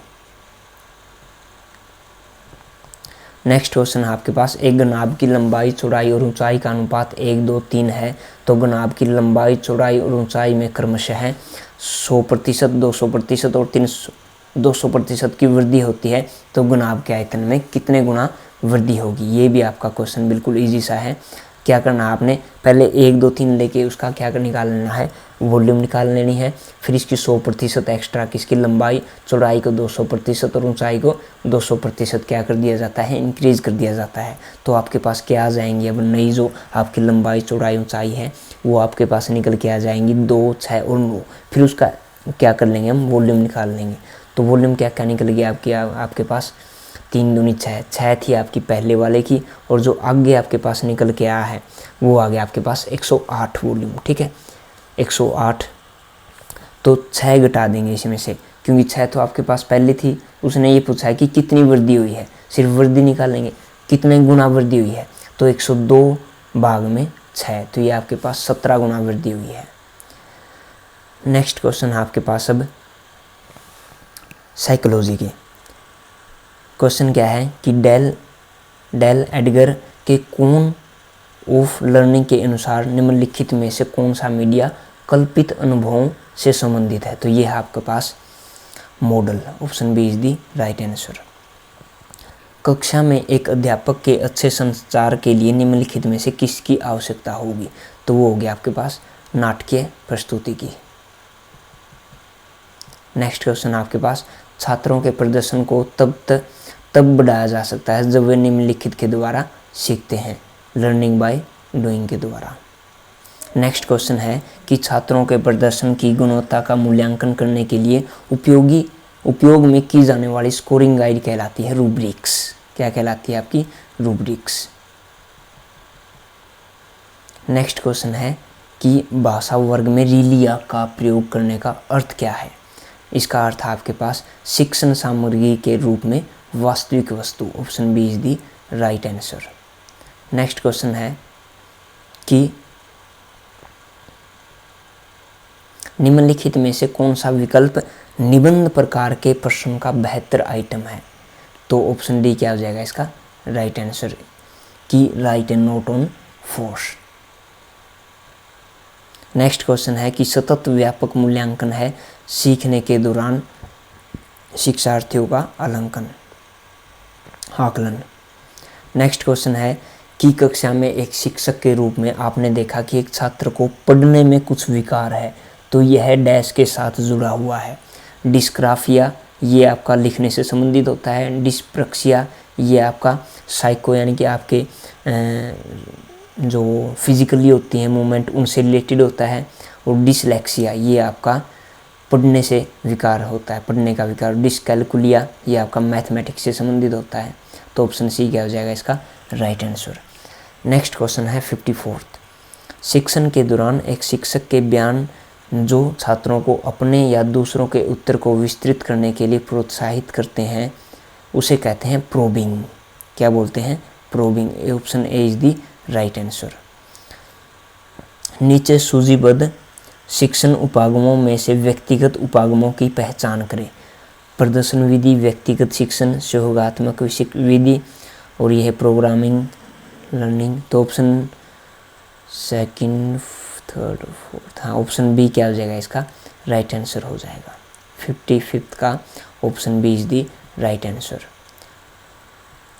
नेक्स्ट क्वेश्चन है आपके पास, एक घनाभ की लंबाई चौड़ाई और ऊंचाई का अनुपात 1, 2, 3 है तो घनाभ की लंबाई चौड़ाई और ऊंचाई में क्रमशः 100%, 200% और 200% की वृद्धि होती है तो घनाभ के आयतन में कितने गुना वृद्धि होगी। ये भी आपका क्वेश्चन बिल्कुल इजी सा है। क्या करना है आपने, पहले 1, 2, 3 लेके उसका क्या कर निकाल लेना है, वॉल्यूम निकाल लेनी है। फिर इसकी 100% एक्स्ट्रा, किसकी लंबाई चौड़ाई को 200% और ऊंचाई को 200% क्या कर दिया जाता है, इंक्रीज कर दिया जाता है। तो आपके पास क्या आ जाएंगी, अब नई जो आपकी लंबाई चौड़ाई ऊंचाई है वो आपके पास निकल के आ जाएंगी 2, 6 और 9। फिर उसका क्या कर लेंगे हम, वॉल्यूम निकाल लेंगे। तो वॉल्यूम क्या क्या निकल गया आपके पास 3 दूनी 6 थी आपकी पहले वाले की, और जो आगे आपके पास निकल के आया है वो आ गया आपके पास 108 वॉल्यूम। ठीक है, 108 तो 6 घटा देंगे इसमें से, क्योंकि 6 तो आपके पास पहले थी। उसने ये पूछा है कि कितनी वृद्धि हुई है, सिर्फ वृद्धि निकालेंगे, कितने गुना वृद्धि हुई है, तो 102 भाग में 6, तो ये आपके पास 17 गुना वृद्धि हुई है। नेक्स्ट क्वेश्चन है आपके पास अब साइकोलॉजी के। क्वेश्चन क्या है कि डेल एडगर के कौन ऑफ लर्निंग के अनुसार निम्नलिखित में से कौन सा मीडिया कल्पित अनुभवों से संबंधित है। तो ये है आपके पास model, option B is the right answer. कक्षा में एक अध्यापक के अच्छे संचार के लिए निम्नलिखित में से किसकी आवश्यकता होगी। तो वो होगी आपके पास नाटकीय प्रस्तुति की। नेक्स्ट क्वेश्चन आपके पास, छात्रों के प्रदर्शन को तब बढ़ाया जा सकता है जब वे निम्नलिखित के द्वारा सीखते हैं, लर्निंग बाय डूइंग के द्वारा। नेक्स्ट क्वेश्चन है कि छात्रों के प्रदर्शन की गुणवत्ता का मूल्यांकन करने के लिए उपयोग में की जाने वाली स्कोरिंग गाइड कहलाती है रूब्रिक्स। क्या कहलाती है आपकी, रूब्रिक्स। नेक्स्ट क्वेश्चन है कि भाषा वर्ग में रीलिया का प्रयोग करने का अर्थ क्या है। इसका अर्थ है आपके पास शिक्षण सामग्री के रूप में वास्तविक वस्तु, option B is the right answer. Next question है कि निम्नलिखित में से कौन सा विकल्प निबंध प्रकार के प्रश्न का बेहतर आइटम है। तो ऑप्शन डी क्या हो जाएगा इसका राइट आंसर, कि right A note on force. Next question है कि सतत व्यापक मूल्यांकन है सीखने के दौरान शिक्षार्थियों का आकलन। नेक्स्ट क्वेश्चन है कि कक्षा में एक शिक्षक के रूप में आपने देखा कि एक छात्र को पढ़ने में कुछ विकार है, तो यह डैश के साथ जुड़ा हुआ है। डिस्ग्राफिया ये आपका लिखने से संबंधित होता है, डिस्प्रक्सिया ये आपका साइको यानी कि आपके जो फिजिकली होती हैं मूवमेंट उनसे रिलेटेड होता है, और डिसलेक्सिया ये आपका पढ़ने से विकार होता है, पढ़ने का विकार। डिसकैलकुलिया ये आपका मैथमेटिक्स से संबंधित होता है। तो ऑप्शन सी क्या हो जाएगा इसका राइट आंसर। नेक्स्ट क्वेश्चन है 54। शिक्षण के दौरान एक शिक्षक के बयान जो छात्रों को अपने या दूसरों के उत्तर को विस्तृत करने के लिए प्रोत्साहित करते हैं उसे कहते हैं प्रोबिंग। क्या बोलते हैं, probing. Option A is the right answer. नीचे सूचीबद्ध शिक्षण उपागमों में से व्यक्तिगत उपागमों की पहचान करें। प्रदर्शन विधि, व्यक्तिगत शिक्षण, सहयोगात्मक विधि, और यह है प्रोग्रामिंग लर्निंग। तो ऑप्शन सेकंड, थर्ड, फोर्थ, हाँ ऑप्शन बी क्या हो जाएगा इसका राइट आंसर हो जाएगा। 55 का option B is the right answer.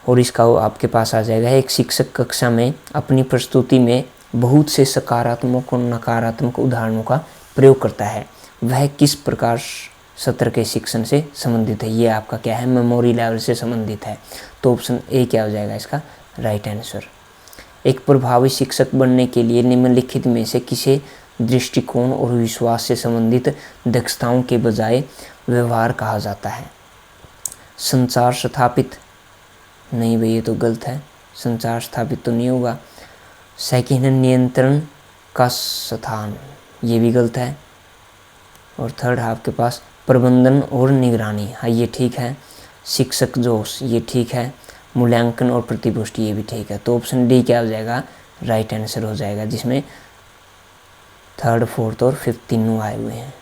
और इसका आपके पास आ जाएगा, एक शिक्षक कक्षा में अपनी प्रस्तुति में बहुत से सकारात्मक और नकारात्मक उदाहरणों का प्रयोग करता है, वह किस प्रकार सत्र के शिक्षण से संबंधित है। ये आपका क्या है, मेमोरी लेवल से संबंधित है। तो ऑप्शन ए क्या हो जाएगा इसका राइट आंसर। एक प्रभावी शिक्षक बनने के लिए निम्नलिखित में से किसे दृष्टिकोण और विश्वास से संबंधित दक्षताओं के बजाय व्यवहार कहा जाता है। संचार स्थापित, नहीं भाई ये तो गलत है, संचार स्थापित तो नहीं होगा। सेकंड है नियंत्रण का स्थान, ये भी गलत है। और थर्ड है आपके पास प्रबंधन और निगरानी, हाँ ये ठीक है। शिक्षक जोश, ये ठीक है। मूल्यांकन और प्रतिपुष्टि, ये भी ठीक है। तो ऑप्शन डी क्या हो जाएगा, राइट आंसर हो जाएगा, जिसमें थर्ड, फोर्थ और फिफ्थ तीनों आए हुए हैं।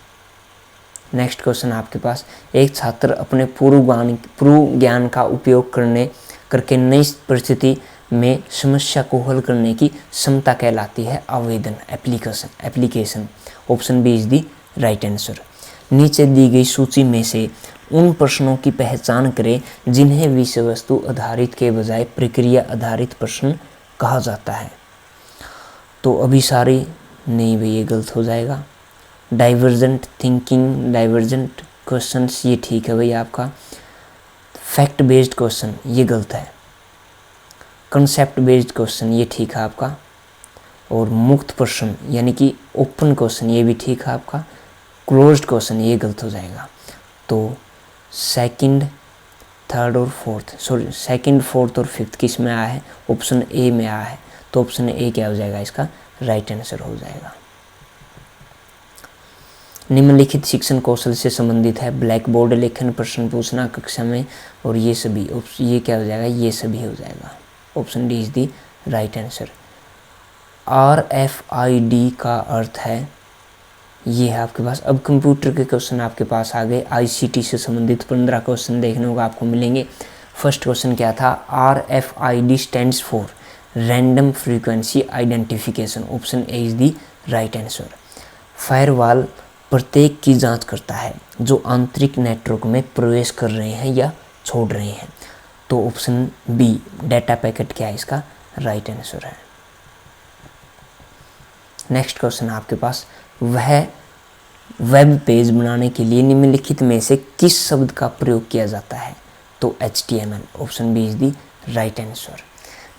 नेक्स्ट क्वेश्चन आपके पास, एक छात्र अपने पूर्व ज्ञान का उपयोग करके नई परिस्थिति में समस्या को हल करने की क्षमता कहलाती है आवेदन, application. Option B is the right answer. नीचे दी गई सूची में से उन प्रश्नों की पहचान करें जिन्हें विषय वस्तु आधारित के बजाय प्रक्रिया आधारित प्रश्न कहा जाता है। तो अभी सारी नहीं भाई ये गलत हो जाएगा। डाइवर्जेंट थिंकिंग, डाइवर्जेंट क्वेश्चंस, ये ठीक है भाई आपका। फैक्ट बेस्ड क्वेश्चन, ये गलत है। कंसेप्ट बेस्ड क्वेश्चन, ये ठीक है आपका। और मुक्त प्रश्न यानी कि ओपन क्वेश्चन, ये भी ठीक है आपका। क्लोज्ड क्वेश्चन, ये गलत हो जाएगा। तो सेकंड, थर्ड और फोर्थ, सॉरी सेकंड, फोर्थ और फिफ्थ किस में आया है, ऑप्शन ए में आया है। तो ऑप्शन ए क्या हो जाएगा, इसका राइट आंसर हो जाएगा। निम्नलिखित शिक्षण कौशल से संबंधित है ब्लैक बोर्ड लेखन, प्रश्न पूछना कक्षा में, और ये सभी, ये क्या हो जाएगा, ये सभी हो जाएगा। Option D is the right answer. RFID का अर्थ है, ये है आपके पास। अब कंप्यूटर के क्वेश्चन आपके पास आ गए। ICT से संबंधित 15 क्वेश्चन देखने को आपको मिलेंगे। फर्स्ट क्वेश्चन क्या था, RFID stands for random frequency identification. Option A is the right answer. Firewall प्रत्येक की जांच करता है जो आंतरिक नेटवर्क में प्रवेश कर रहे हैं या छोड़ रहे हैं। तो ऑप्शन बी डेटा पैकेट क्या है, इसका राइट आंसर है। नेक्स्ट क्वेश्चन आपके पास, वह वेब पेज बनाने के लिए निम्नलिखित में से किस शब्द का प्रयोग किया जाता है। तो HTML। Option B is the right answer.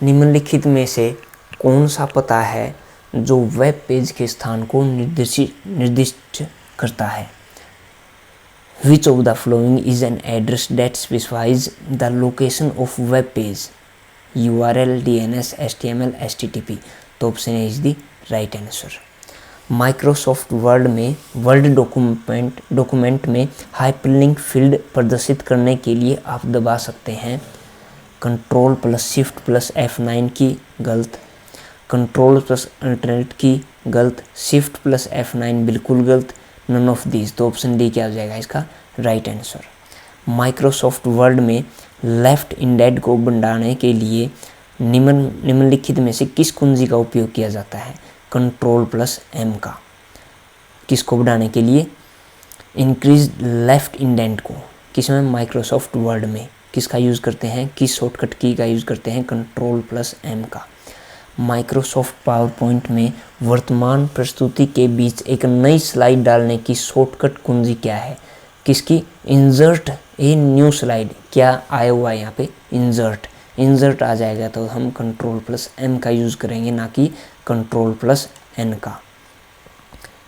निम्नलिखित में से कौन सा पता है जो वेब पेज के स्थान को निर्दिष्ट करता है। Which of the following is an address that specifies the location of web page? URL, DNS, HTML, HTTP। तो option A is the right answer. Microsoft Word में वर्ड डॉक्यूमेंट में हाइपरलिंक फील्ड प्रदर्शित करने के लिए आप दबा सकते हैं Ctrl+Shift+F9 की, गलत। Ctrl+Alt की, गलत। Shift+F9 बिल्कुल गलत। None of these. तो ऑप्शन डी क्या हो जाएगा, इसका राइट आंसर। माइक्रोसॉफ्ट वर्ड में लेफ्ट इंडेड को बढ़ाने के लिए निम्नलिखित में से किस कुंजी का उपयोग किया जाता है। Ctrl+M का। किसको बढ़ाने के लिए, इंक्रीज लेफ्ट इंडेंट को। किसमें, माइक्रोसॉफ्ट वर्ड में। किसका यूज़ करते हैं, किस शॉर्टकट की का यूज़ करते हैं, Ctrl+M का। माइक्रोसॉफ्ट पावर पॉइंट में वर्तमान प्रस्तुति के बीच एक नई स्लाइड डालने की शॉर्टकट कुंजी क्या है, किसकी, इंसर्ट ए न्यू स्लाइड। क्या आया हुआ है यहाँ पे, इंसर्ट आ जाएगा। तो हम Ctrl+M का यूज़ करेंगे, ना कि Ctrl+N का।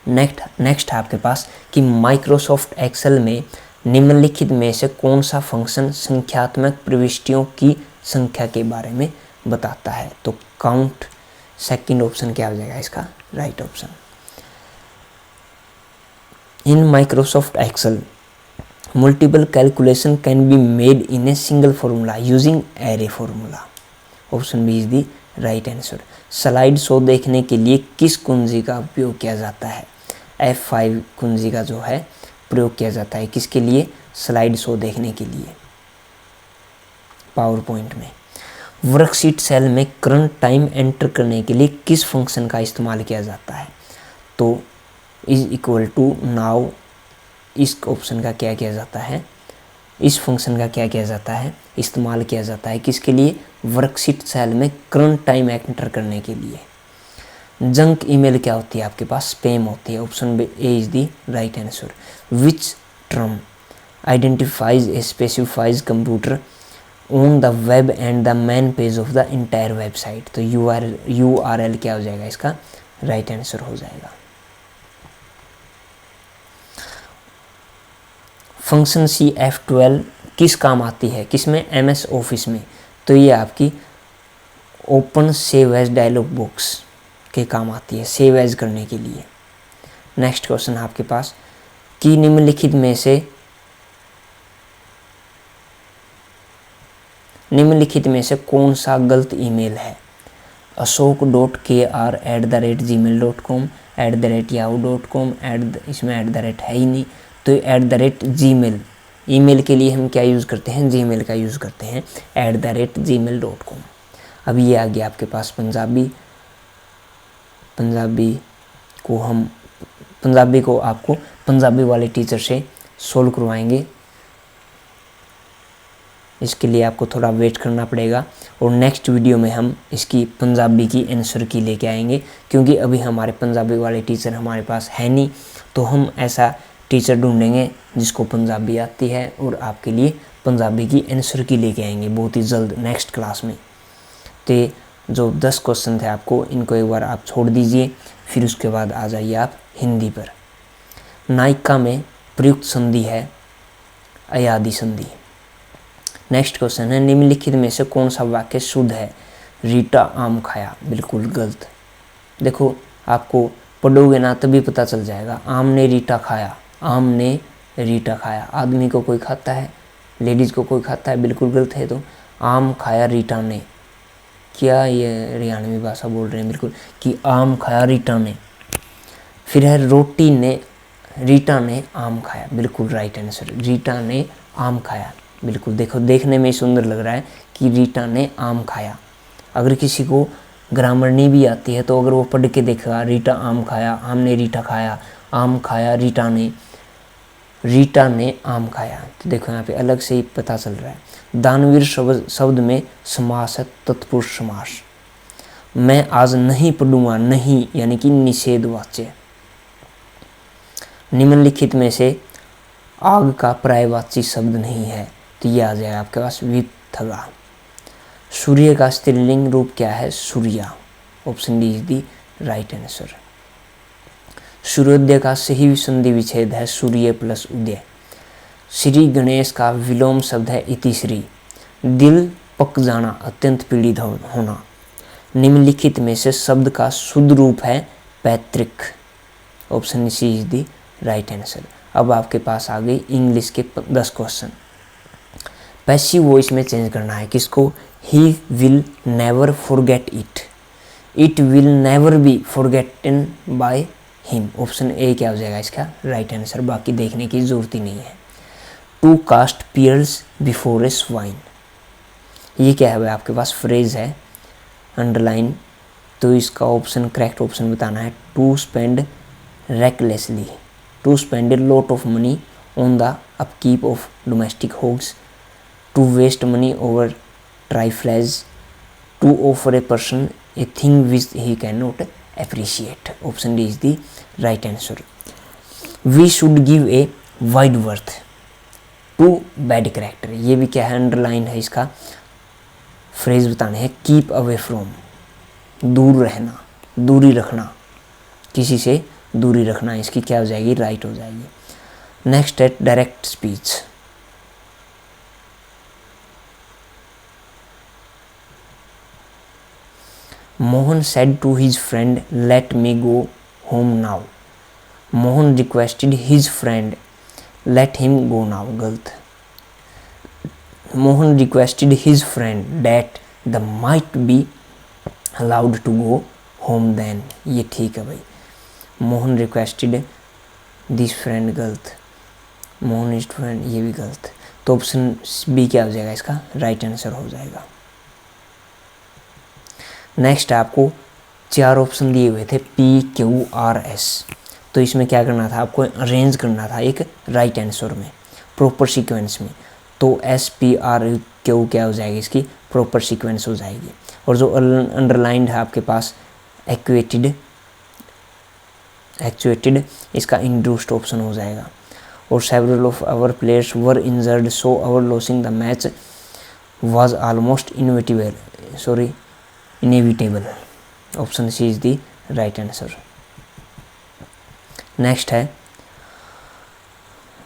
नेक्स्ट है आपके पास कि माइक्रोसॉफ्ट एक्सेल में निम्नलिखित में से कौन सा फंक्शन संख्यात्मक प्रविष्टियों की संख्या के बारे में बताता है। तो काउंट, सेकंड ऑप्शन क्या हो जाएगा, इसका right option. In Microsoft Excel multiple calculation can be made in a single formula using array formula. Option B is the right answer. Slide show देखने के लिए किस कुंजी का उपयोग किया जाता है। F5 कुंजी का जो है प्रयोग किया जाता है, किसके लिए, स्लाइड शो देखने के लिए पावर पॉइंट में। वर्कशीट सेल में करंट टाइम एंटर करने के लिए किस फंक्शन का इस्तेमाल किया जाता है। तो इज इक्वल टू नाउ, इस ऑप्शन का क्या किया जाता है, इस फंक्शन का क्या किया जाता है, इस्तेमाल किया जाता है किसके लिए, वर्कशीट सेल में करंट टाइम एंटर करने के लिए। जंक ईमेल क्या होती है आपके पास, स्पैम होती है। Option A is the right answer. Which term identifies A specifies computer on the web and the main page of the entire website. तो URL क्या हो जाएगा, इसका राइट आंसर हो जाएगा। फंक्शन CF12 किस काम आती है, किस में, MS ऑफिस में। तो ये आपकी open save as dialog box के काम आती है, सेव एज करने के लिए। नेक्स्ट क्वेश्चन आपके पास कि निम्नलिखित में से कौन सा गलत ईमेल है। ashok.kr@gmail.com, @yahoo.com, इसमें @ है ही नहीं, तो @gmail, ईमेल के लिए हम क्या यूज़ करते हैं, जीमेल का यूज़ करते हैं, @gmail.com। अब ये आ गया आपके पास पंजाबी को आपको पंजाबी वाले टीचर से सोल्व करवाएंगे। इसके लिए आपको थोड़ा वेट करना पड़ेगा और नेक्स्ट वीडियो में हम इसकी पंजाबी की आंसर की लेके आएंगे, क्योंकि अभी हमारे पंजाबी वाले टीचर हमारे पास है नहीं। तो हम ऐसा टीचर ढूंढेंगे जिसको पंजाबी आती है और आपके लिए पंजाबी की आंसर की लेके आएंगे बहुत ही जल्द नेक्स्ट क्लास में। तो जो 10 क्वेश्चन थे आपको, इनको एक बार आप छोड़ दीजिए, फिर उसके बाद आ जाइए आप हिंदी पर। नायिका में प्रयुक्त संधि है अयादि संधि। नेक्स्ट क्वेश्चन है निम्नलिखित में से कौन सा वाक्य शुद्ध है। रीटा आम खाया, बिल्कुल गलत। देखो आपको पढ़ोगे ना तभी पता चल जाएगा। आम ने रीटा खाया, आम ने रीटा खाया, आदमी को कोई खाता है, लेडीज़ को कोई खाता है, बिल्कुल गलत है। तो आम खाया रीटा ने, क्या ये हरियाणवी भाषा बोल रहे हैं बिल्कुल कि आम खाया रीटा ने। फिर है रोटी ने, रीटा ने आम खाया, बिल्कुल राइट आंसर, रीटा ने आम खाया, बिल्कुल। देखो देखने में सुंदर लग रहा है कि रीटा ने आम खाया। अगर किसी को ग्रामर नहीं भी आती है तो अगर वो पढ़ के देखेगा, रीटा आम खाया, आम ने रीटा खाया, आम खाया रीटा ने आम खाया, तो देखो यहाँ पे अलग से ही पता चल रहा है। दानवीर शब्द में समास है तत्पुरुष समास। मैं आज नहीं पढ़ूंगा, नहीं यानी कि निषेधवाच्य। निम्नलिखित में से आग का पर्यायवाची शब्द नहीं है, तो ये आ जाएगा आपके पास विपथगा। सूर्य का स्त्रीलिंग रूप क्या है, Surya. Option D is the right answer. सूर्योदय का सही संधि विच्छेद है सूर्य प्लस उदय। श्री गणेश का विलोम शब्द है इतिश्री। दिल पक जाना, अत्यंत पीड़ित होना। निम्नलिखित में से शब्द का शुद्ध रूप है पैतृक। Option C is the right answer. अब आपके पास आ गई इंग्लिश के 10 क्वेश्चन। पैसिव वॉइस में चेंज करना है किसको, he will never forget it, it will never be forgotten by him. Option A क्या हो जाएगा इसका राइट आंसर, बाकी देखने की जरूरत ही नहीं है। To cast pearls before a swine, ये क्या है भाई आपके पास फ्रेज है, अंडरलाइन, तो इसका ऑप्शन करेक्ट ऑप्शन बताना है। To spend recklessly, to spend a lot of money on the upkeep of domestic hogs, to waste money over trifles, to offer a person a thing which he can not appreciate. Option D is the right answer. We should give a wide berth to bad character, ये भी क्या है underline है, इसका phrase बताने हैं। Keep away from, दूर रहना, दूरी रखना, किसी से दूरी रखना, इसकी क्या हो जाएगी राइट हो जाएगी। नेक्स्ट है direct speech. Mohan said to his friend, let me go home now. Mohan requested his friend, let him go now, गलत। Mohan requested his friend that the might be allowed to go home then, ये ठीक है भाई। Mohan requested this friend, गलत। Mohan is friend, ये भी गलत। तो ऑप्शन बी क्या हो जाएगा इसका राइट आंसर हो जाएगा। नेक्स्ट आपको 4 ऑप्शन दिए हुए थे PQRS, तो इसमें क्या करना था आपको अरेंज करना था एक राइट आंसर में प्रॉपर सीक्वेंस में। तो SPRQ क्या हो जाएगी इसकी प्रॉपर सीक्वेंस हो जाएगी। और जो अंडरलाइंड है आपके पास एक्चुएटेड, इसका इंड्यूस्ड ऑप्शन हो जाएगा। और several of our players were injured so our losing the match was almost inevitable. Option C is the right answer. Next है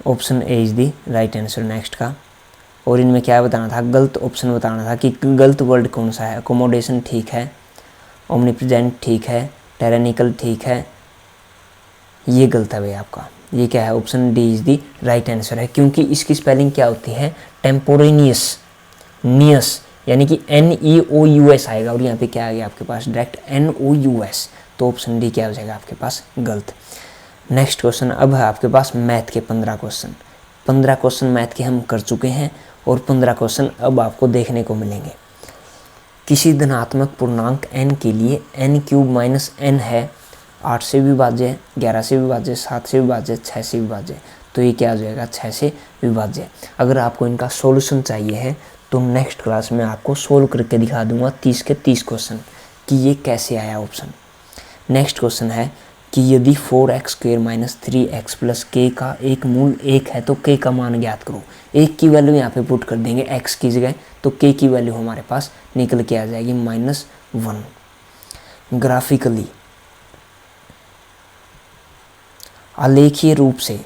option A is the right answer next का। और इनमें क्या बताना था, गलत ऑप्शन बताना था कि गलत वर्ड कौन सा है। अकोमोडेशन ठीक है, ओमनीप्रेजेंट ठीक है, टायरेनिकल ठीक है, ये गलत है भाई आपका। ये क्या है, option D is the right answer है, क्योंकि इसकी स्पेलिंग क्या होती है, टेम्पोरेनियस नियस, यानी कि NEOUS आएगा, और यहाँ पे क्या आ गया आपके पास डायरेक्ट NOUS, तो ऑप्शन डी क्या हो जाएगा आपके पास गलत। नेक्स्ट क्वेश्चन अब है आपके पास मैथ के 15 क्वेश्चन। 15 क्वेश्चन मैथ के हम कर चुके हैं और 15 क्वेश्चन अब आपको देखने को मिलेंगे। किसी धनात्मक पूर्णांक n के लिए n³ - n है 8 से विभाज्य, 11 से विभाज्य, 7 से विभाज्य, 6 से विभाज्य, तो ये क्या हो जाएगा 6 से विभाज्य। अगर आपको इनका सॉल्यूशन चाहिए है तो नेक्स्ट क्लास में आपको सोल्व करके दिखा दूंगा 30 के 30 क्वेश्चन कि ये कैसे आया ऑप्शन। नेक्स्ट क्वेश्चन है कि यदि 4x² - 3x + k का एक मूल 1 है तो k का मान ज्ञात करो। एक की वैल्यू यहाँ पे पुट कर देंगे x की जगह, तो k की वैल्यू हमारे पास निकल के आ जाएगी -1। ग्राफिकली आलेखीय रूप से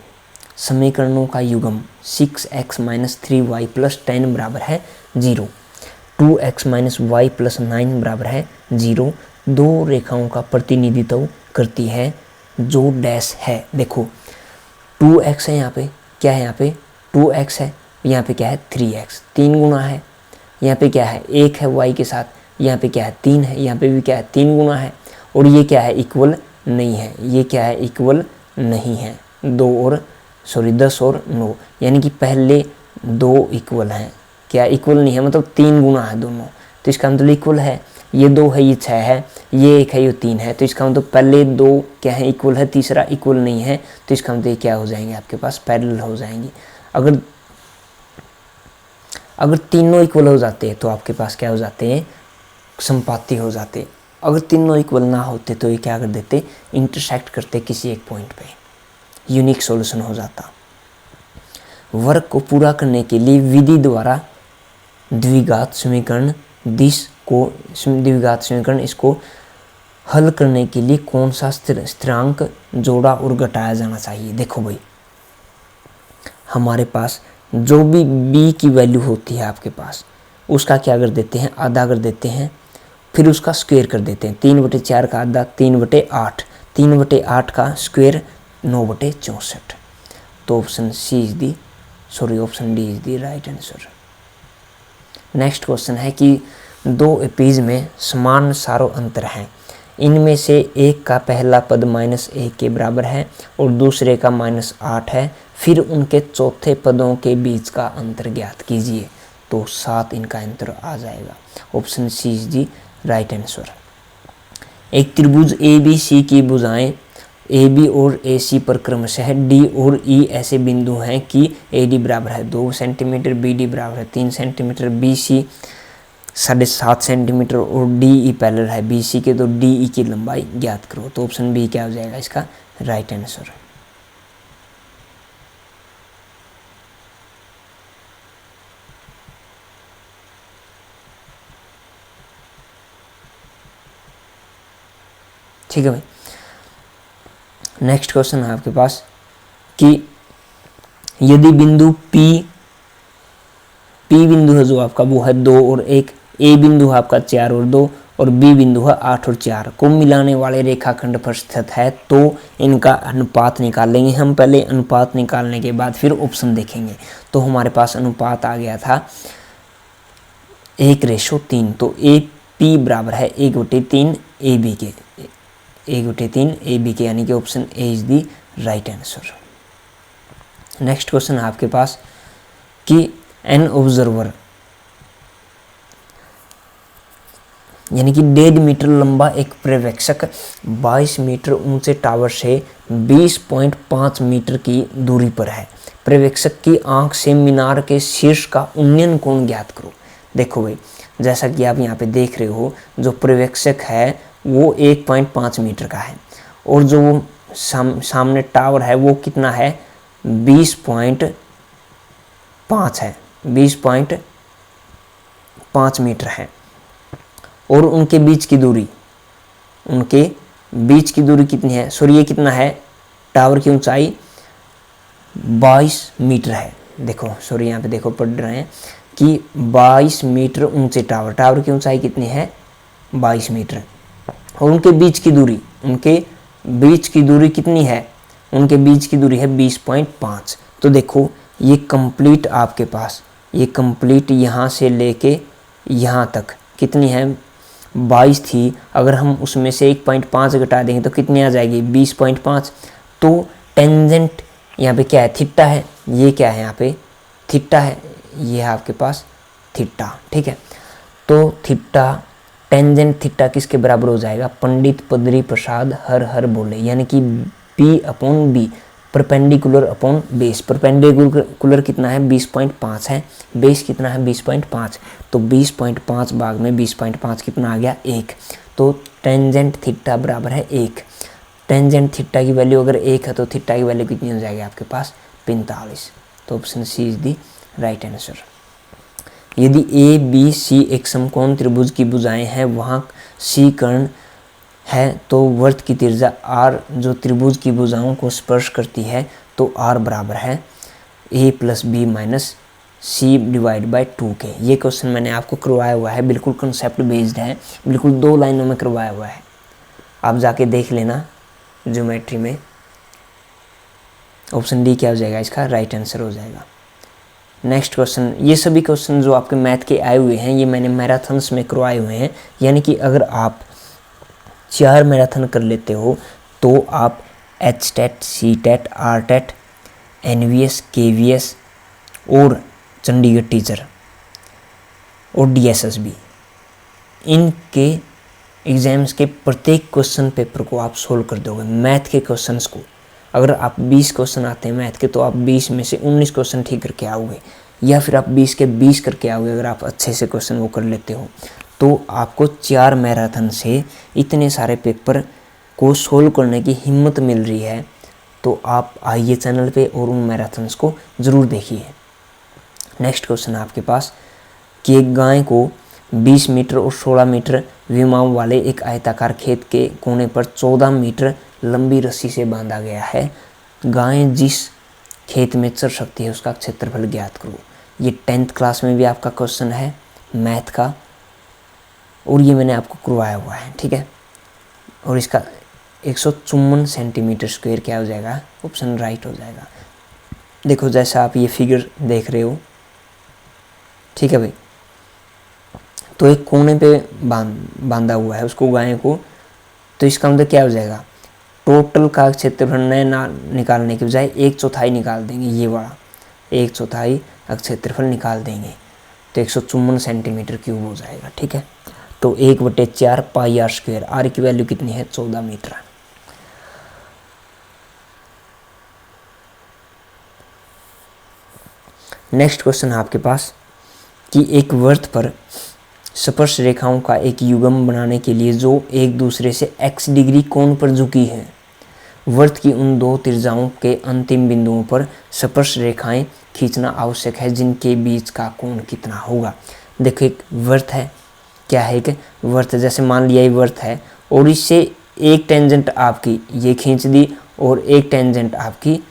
समीकरणों का युग्म 6x - 3y + 10 बराबर है 0, 2x - y + 9 बराबर है 0, दो रेखाओं का प्रतिनिधित्व करती है जो डैश है। देखो 2x है, यहाँ पे क्या है, यहाँ पे 2x है, यहाँ पे क्या है 3x, 3 गुना है। यहाँ पे क्या है 1 है y के साथ, यहाँ पे क्या है 3 है, यहाँ पे भी क्या है 3 गुना है। और ये क्या है इक्वल नहीं है, ये क्या है इक्वल नहीं है, 10 और 9, यानी कि पहले 2 इक्वल हैं। क्या इक्वल नहीं है, मतलब 3 गुना है दोनों, तो इसका मतलब इक्वल है। ये 2 है, ये 6 है, ये 1 है, ये 3 है, तो इसका मतलब पहले 2 क्या है इक्वल है, तीसरा इक्वल नहीं है, तो इसका मतलब ये क्या हो जाएंगे आपके पास पैरेलल हो जाएंगे। अगर तीनों इक्वल हो जाते हैं तो आपके पास क्या हो जाते हैं, संपाती हो जाते। अगर तीनों इक्वल ना होते तो ये क्या कर देते, इंटरसेक्ट करते किसी एक पॉइंट पे, यूनिक सॉल्यूशन हो जाता। वर्क को पूरा करने के लिए विधि द्वारा द्विघात समीकरण इसको हल करने के लिए कौन सा स्थिरांक जोड़ा और घटाया जाना चाहिए। देखो भाई हमारे पास जो भी b की वैल्यू होती है आपके पास, उसका क्या कर देते हैं, आधा कर देते हैं, फिर उसका स्क्वायर कर देते हैं। 3/4 का आधा 3/8, 3/8 का स्क्वायर 9/64, तो option D is the right answer. Next question है कि दो एपीज में समान सारो अंतर हैं, इनमें से एक का पहला पद -1 के बराबर है और दूसरे का -8 है, फिर उनके चौथे पदों के बीच का अंतर ज्ञात कीजिए, तो 7 इनका अंतर आ जाएगा। Option C is the right answer. एक त्रिभुज ABC की भुजाएं AB और AC पर क्रमशः D और E ऐसे बिंदु हैं कि AD बराबर है 2 सेंटीमीटर, BD बराबर है 3 सेंटीमीटर, BC 7.5 सेंटीमीटर और DE पैरेलल है BC के, तो DE की लंबाई ज्ञात करो, तो ऑप्शन बी क्या हो जाएगा इसका राइट आंसर। ठीक है भाई। नेक्स्ट क्वेश्चन है आपके पास कि यदि बिंदु P बिंदु है जो आपका वो है 2 और 1, A बिंदु है आपका 4 और 2 और B बिंदु है 8 और 4 को मिलाने वाले रेखाखंड पर स्थित है, तो इनका अनुपात निकालेंगे हम। पहले अनुपात निकालने के बाद फिर ऑप्शन देखेंगे। तो हमारे पास अनुपात आ गया था 1:3, तो AP बराबर है 1/3 AB के, 1/3 AB के, यानी कि option A is the right answer. Next question है आपके पास कि एन ऑब्जर्वर यानी कि 1.5 मीटर लंबा एक पर्यवेक्षक 22 मीटर ऊंचे टावर से 20.5 मीटर की दूरी पर है। पर्यवेक्षक की आंख से मीनार के शीर्ष का उन्नयन कोण ज्ञात करो। देखो भाई जैसा कि आप यहाँ पे देख रहे हो, जो पर्यवेक्षक है वो 1.5 मीटर का है और जो वो सामने टावर है वो कितना है 20.5 है, 20.5 मीटर है। और उनके बीच की दूरी कितनी है, सॉरी ये कितना है, टावर की ऊंचाई 22 मीटर है। देखो सॉरी, यहाँ पे देखो पढ़ रहे हैं कि 22 मीटर ऊंचे टावर की ऊंचाई कितनी है 22 मीटर, और उनके बीच की दूरी कितनी है, उनके बीच की दूरी है 20.5। तो देखो ये कंप्लीट आपके पास, ये कंप्लीट यहाँ से लेके यहाँ तक कितनी है 22 थी, अगर हम उसमें से 1.5 घटा देंगे तो कितनी आ जाएगी 20.5। तो टेंजेंट यहाँ पे क्या है थीटा है, ये क्या है यहाँ पे थीटा है, ये है आपके पास थीटा, ठीक है। तो थीटा टेंजेंट थीटा किसके बराबर हो जाएगा, पंडित पदरी प्रसाद हर हर बोले, यानी कि P/B perpendicular upon base. Perpendicular कितना है 20.5 है, बेस कितना है 20.5, तो 20.5 भाग में 20.5 कितना आ गया 1। तो टेंजेंट थीटा बराबर है 1। टेंजेंट थीटा की वैल्यू अगर 1 है तो थीटा की वैल्यू कितनी हो जाएगी आपके पास 45। तो option C is the right answer. यदि ABC एक समकोण त्रिभुज की भुजाएं हैं, वहाँ C कर्ण है, तो वर्त की त्रिज्या R जो त्रिभुज की भुजाओं को स्पर्श करती है, तो R बराबर है A + B - C / 2 के। ये क्वेश्चन मैंने आपको करवाया हुआ है, बिल्कुल कंसेप्ट बेस्ड है, बिल्कुल 2 लाइनों में करवाया हुआ है, आप जाके देख लेना ज्योमेट्री में। ऑप्शन डी क्या हो जाएगा इसका राइट आंसर हो जाएगा। नेक्स्ट क्वेश्चन, ये सभी क्वेश्चन जो आपके मैथ के आए हुए हैं ये मैंने मैराथन्स में करवाए हुए हैं, यानी कि अगर आप 4 मैराथन कर लेते हो तो आप HTET, CTET, RTET, NVS, KVS और चंडीगढ़ टीचर और DSSB इनके एग्ज़ाम्स के प्रत्येक क्वेश्चन पेपर को आप सोल्व कर दोगे। मैथ के क्वेश्चंस को अगर आप 20 क्वेश्चन आते हैं मैथ के, तो आप 20 में से 19 क्वेश्चन ठीक करके आओगे, या फिर आप 20 के 20 करके आओगे अगर आप अच्छे से क्वेश्चन वो कर लेते हो। तो आपको 4 मैराथन से इतने सारे पेपर को सोल्व करने की हिम्मत मिल रही है, तो आप आइए चैनल पे और उन मैराथन्स को ज़रूर देखिए। नेक्स्ट क्वेश्चन आपके पास कि एक गाय को 20 मीटर और 16 मीटर विमाओं वाले एक आयताकार खेत के कोने पर 14 मीटर लंबी रस्सी से बांधा गया है। गाय जिस खेत में चर सकती है उसका क्षेत्रफल ज्ञात करो। ये 10th क्लास में भी आपका क्वेश्चन है मैथ का, और ये मैंने आपको करवाया हुआ है, ठीक है। और इसका 154 सेंटीमीटर स्क्वायर क्या हो जाएगा, ऑप्शन राइट हो जाएगा। देखो जैसा आप ये फिगर देख रहे हो, ठीक है भाई, तो एक कोने पे बांधा हुआ है उसको गाय को, तो इसका मतलब क्या हो जाएगा, टोटल का क्षेत्रफल ना निकालने के बजाय 1/4 निकाल देंगे, ये वाला 1/4 का क्षेत्रफल निकाल देंगे, तो 154 सेंटीमीटर क्यूब हो जाएगा, ठीक है। तो 1/4 पाई r स्क्वायर, r की वैल्यू कितनी है 14 मीटर। नेक्स्ट क्वेश्चन है आपके पास कि एक वृत्त पर स्पर्श रेखाओं का एक युग्म बनाने के लिए जो एक दूसरे से x डिग्री कोण पर झुकी है, वृत्त की उन 2 त्रिज्याओं के अंतिम बिंदुओं पर स्पर्श रेखाएं खींचना आवश्यक है जिनके बीच का कोण कितना होगा। देखो एक वृत्त है, क्या है एक वृत्त, जैसे मान लिया ये वृत्त है और इससे एक टेंजेंट आपकी ये खींच दी और एक टेंजेंट आपकी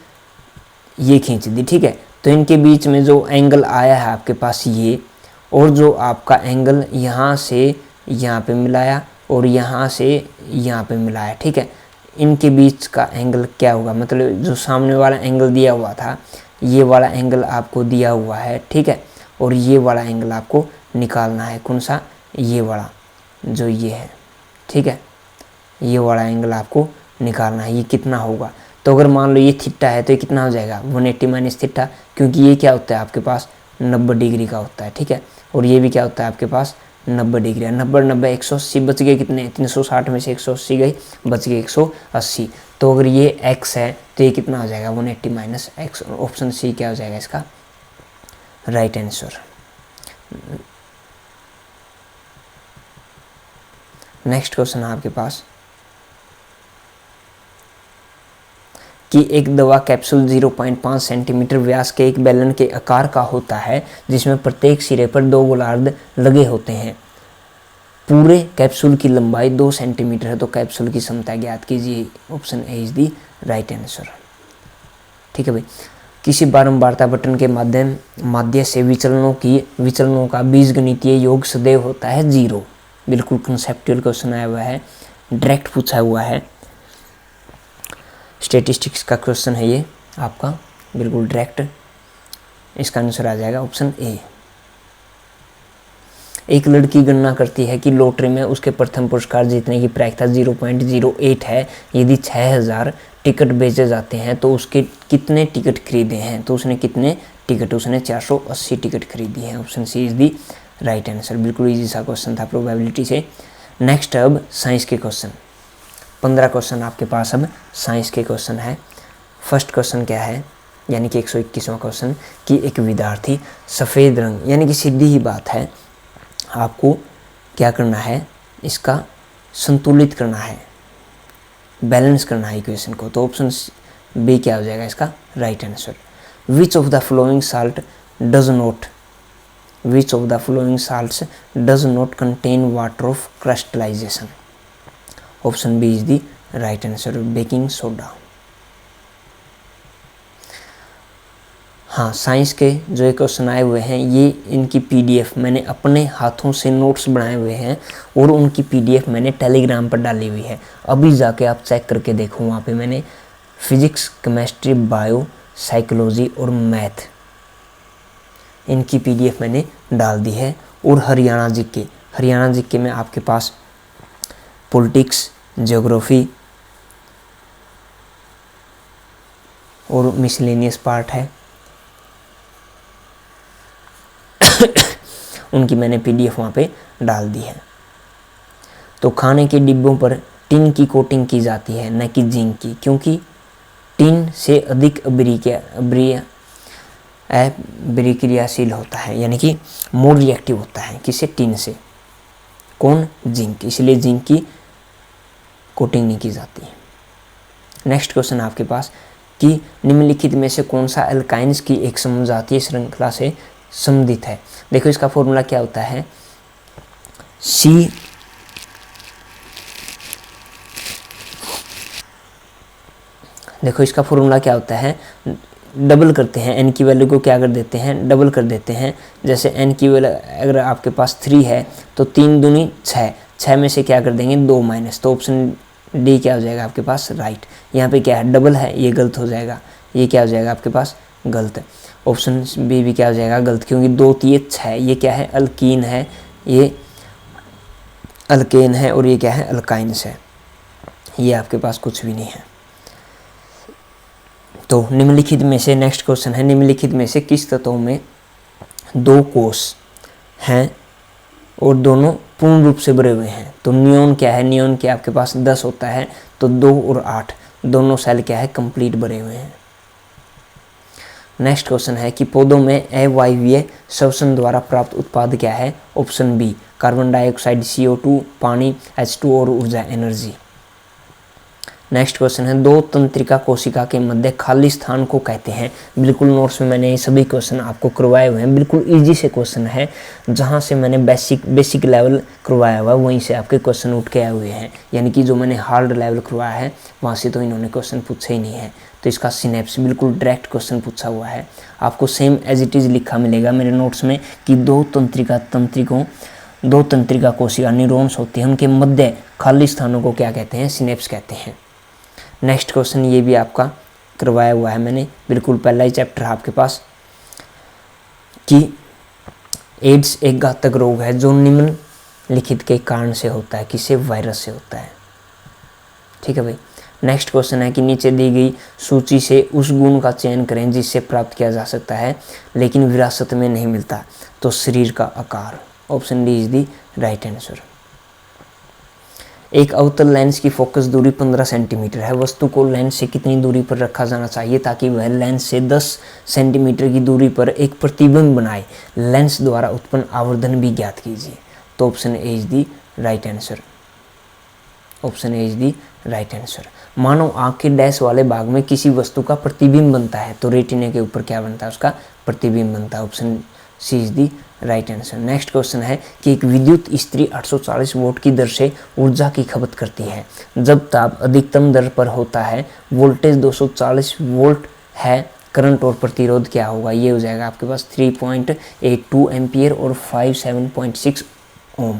ये खींच दी, ठीक है। तो इनके बीच में जो एंगल आया है आपके पास ये, और जो आपका एंगल यहाँ से यहाँ पे मिलाया और यहाँ से यहाँ पे मिलाया, ठीक है, इनके बीच का एंगल क्या होगा, मतलब जो सामने वाला एंगल दिया हुआ था ये वाला एंगल आपको दिया हुआ है, ठीक है, और ये वाला एंगल आपको निकालना है, कौन सा, ये वाला जो ये है, ठीक है, ये वाला एंगल आपको निकालना है, ये कितना होगा। तो अगर मान लो ये थीटा है तो ये कितना हो जाएगा 180 माइनस थीटा, क्योंकि ये क्या होता है आपके पास 90 डिग्री का होता है, ठीक है, और ये भी क्या होता है आपके पास 90 डिग्री, 90 180, बच गए कितने 360 में से 180 गई, बच गए 180। तो अगर ये x है तो ये कितना हो जाएगा 180 माइनस x, ऑप्शन सी क्या हो जाएगा इसका राइट आंसर। नेक्स्ट क्वेश्चन है आपके पास कि एक दवा कैप्सूल 0.5 सेंटीमीटर व्यास के एक बेलन के आकार का होता है जिसमें प्रत्येक सिरे पर 2 गोलार्ध लगे होते हैं। पूरे कैप्सूल की लंबाई 2 सेंटीमीटर है, तो कैप्सूल की क्षमता ज्ञात कीजिए। Option A is the right answer, ठीक है भाई। किसी बारंबारता बटन के माध्य से विचलनों का बीजगणितीय योग सदैव होता है 0। बिल्कुल कंसेप्चुअल क्वेश्चन आया हुआ है, डायरेक्ट पूछा हुआ है, स्टैटिस्टिक्स का क्वेश्चन है ये आपका, बिल्कुल डायरेक्ट। इसका आंसर आ जाएगा ऑप्शन ए। एक लड़की गणना करती है कि लॉटरी में उसके प्रथम पुरस्कार जीतने की प्रायिकता 0.08 है। यदि 6000 टिकट बेचे जाते हैं तो उसके कितने टिकट खरीदे हैं? तो उसने कितने टिकट, उसने 480 टिकट खरीदी है। Option C is the right answer. बिल्कुल इजी सा क्वेश्चन था प्रोबेबिलिटी से। नेक्स्ट अब साइंस के क्वेश्चन, 15 क्वेश्चन आपके पास अब साइंस के क्वेश्चन है। फर्स्ट क्वेश्चन क्या है, यानी कि 121वां क्वेश्चन, कि एक विद्यार्थी सफ़ेद रंग, यानी कि सीधी ही बात है, आपको क्या करना है, इसका संतुलित करना है, बैलेंस करना है इक्वेशन को। तो ऑप्शन बी क्या हो जाएगा इसका right answer. Which of the following salt does not contain water of crystallization? Option B is the right answer, baking soda. हाँ, साइंस के जो ये क्वेश्चन आए हुए हैं, ये इनकी पीडीएफ मैंने अपने हाथों से नोट्स बनाए हुए हैं और उनकी पीडीएफ मैंने टेलीग्राम पर डाली हुई है। अभी जाके आप चेक करके देखो, वहाँ पे मैंने फिजिक्स, केमिस्ट्री, बायो, साइकोलॉजी और मैथ, इनकी पीडीएफ मैंने डाल दी है। और हरियाणा जीके में आपके पास पॉलिटिक्स, ज्योग्राफी और मिसलेनियस पार्ट है, उनकी मैंने पीडीएफ वहाँ पे डाल दी है। तो खाने के डिब्बों पर टिन की कोटिंग की जाती है, न कि जिंक की, क्योंकि टिन से अधिक अभिक्रियाशील होता है, यानी कि मोर रिएक्टिव होता है किसे, टिन से। कौन? जिंक, इसलिए जिंक की कोटिंग नहीं की जाती। नेक्स्ट क्वेश्चन आपके पास, कि निम्नलिखित में से कौन सा एल्काइंस की एक समजातीय श्रृंखला से संबंधित है? देखो इसका फॉर्मूला क्या होता है, सी देखो इसका फॉर्मूला क्या होता है, डबल करते हैं, एन की वैल्यू को क्या कर देते हैं, डबल कर देते हैं। जैसे एन की वैल्यू अगर आपके पास 3 है तो 3 दूनी 6, 6 में से क्या कर देंगे 2 माइनस, तो ऑप्शन डी क्या हो जाएगा आपके पास राइट। यहाँ पे क्या है, डबल है, ये गलत हो जाएगा, ये क्या हो जाएगा आपके पास गलत। ऑप्शन बी भी क्या हो जाएगा गलत, क्योंकि 2 3 6, ये क्या है अल्कीन है, ये अल्केन है, और ये क्या है अल्काइंस है, ये आपके पास कुछ भी नहीं है। तो निम्नलिखित में से, नेक्स्ट क्वेश्चन है, निम्नलिखित में से किस तत्वों में 2 कोष हैं और दोनों पूर्ण रूप से भरे हुए हैं? तो नियोन क्या है, नियोन क्या आपके पास 10 होता है, तो 2 और 8 दोनों सेल क्या है कंप्लीट भरे हुए हैं। नेक्स्ट क्वेश्चन है कि पौधों में अवायवीय श्वसन द्वारा प्राप्त उत्पाद क्या है? Option B carbon dioxide, CO2, पानी, H2 और ऊर्जा एनर्जी। नेक्स्ट क्वेश्चन है, 2 तंत्रिका कोशिका के मध्य खाली स्थान को कहते हैं? बिल्कुल नोट्स में मैंने ये सभी क्वेश्चन आपको करवाए हुए हैं, बिल्कुल इजी से क्वेश्चन है, जहाँ से मैंने बेसिक लेवल करवाया हुआ है वहीं से आपके क्वेश्चन उठ के आए हुए हैं, यानी कि जो मैंने हार्ड लेवल करवाया है वहाँ से तो इन्होंने क्वेश्चन पूछे ही नहीं है। तो इसका सिनेप्स बिल्कुल डायरेक्ट क्वेश्चन पूछा हुआ है, आपको सेम एज इट इज़ लिखा मिलेगा मेरे नोट्स में कि 2 तंत्रिका कोशिका न्यूरॉन्स होती हैं, उनके मध्य खाली स्थानों को क्या कहते हैं? सिनेप्स कहते हैं। नेक्स्ट क्वेश्चन ये भी आपका करवाया हुआ है मैंने, बिल्कुल पहला ही चैप्टर आपके पास, कि एड्स एक घातक रोग है जो निम्नलिखित के कारण से होता है, किसे? वायरस से होता है। ठीक है भाई। नेक्स्ट क्वेश्चन है कि नीचे दी गई सूची से उस गुण का चयन करें जिससे प्राप्त किया जा सकता है लेकिन विरासत में नहीं मिलता। तो शरीर का आकार, option D is the right answer. एक अवतल लेंस की फोकस दूरी 15 सेंटीमीटर है, वस्तु को लेंस से कितनी दूरी पर रखा जाना चाहिए ताकि वह लेंस से 10 सेंटीमीटर की दूरी पर एक प्रतिबिंब बनाए? लेंस द्वारा उत्पन्न आवर्धन भी ज्ञात कीजिए। तो option A is the right answer, option A is the right answer. मानव आँख के डैश वाले भाग में किसी वस्तु का प्रतिबिंब बनता है, तो रेटिना के ऊपर क्या बनता है? उसका प्रतिबिंब बनता है। Option C is the right answer. Next question है कि एक विद्युत इस्त्री 840 वोल्ट की दर से ऊर्जा की खपत करती है। जब ताप अधिकतम दर पर होता है, वोल्टेज 240 वोल्ट है, करंट और प्रतिरोध क्या होगा, ये हो जाएगा आपके पास 3.82 एम्पियर और 57.6 ohm.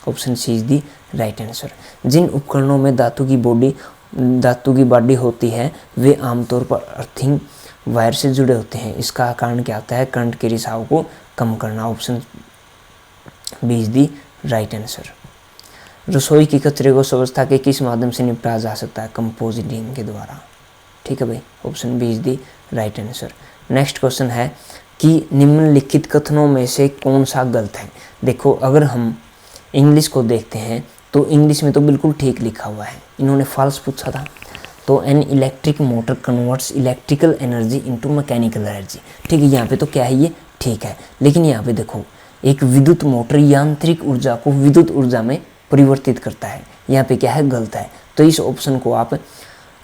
Option C is the right answer. जिन उपकरणों में धातु की बॉडी होती है वे आमतौर पर अर्थिंग वायर से जुड़े होते हैं। इसका कारण क्या होता है, करंट के रिसाव को कम करना। Option B is the right answer. रसोई के कचरे को स्वच्छता के किस माध्यम से निपटाया जा सकता है, कंपोजिटिंग के द्वारा। ठीक है भाई, option B is the right answer. Next question है कि निम्नलिखित कथनों में से कौन सा गलत है। देखो अगर हम इंग्लिश को देखते हैं तो इंग्लिश में तो बिल्कुल ठीक लिखा हुआ है, इन्होंने फॉल्स पूछा था। तो an electric motor converts electrical energy into mechanical energy. ठीक है, यहाँ पे तो क्या है, ये ठीक है। लेकिन यहाँ पे देखो एक विद्युत मोटर यांत्रिक ऊर्जा को विद्युत ऊर्जा में परिवर्तित करता है, यहाँ पे क्या है, गलत है। तो इस ऑप्शन को आप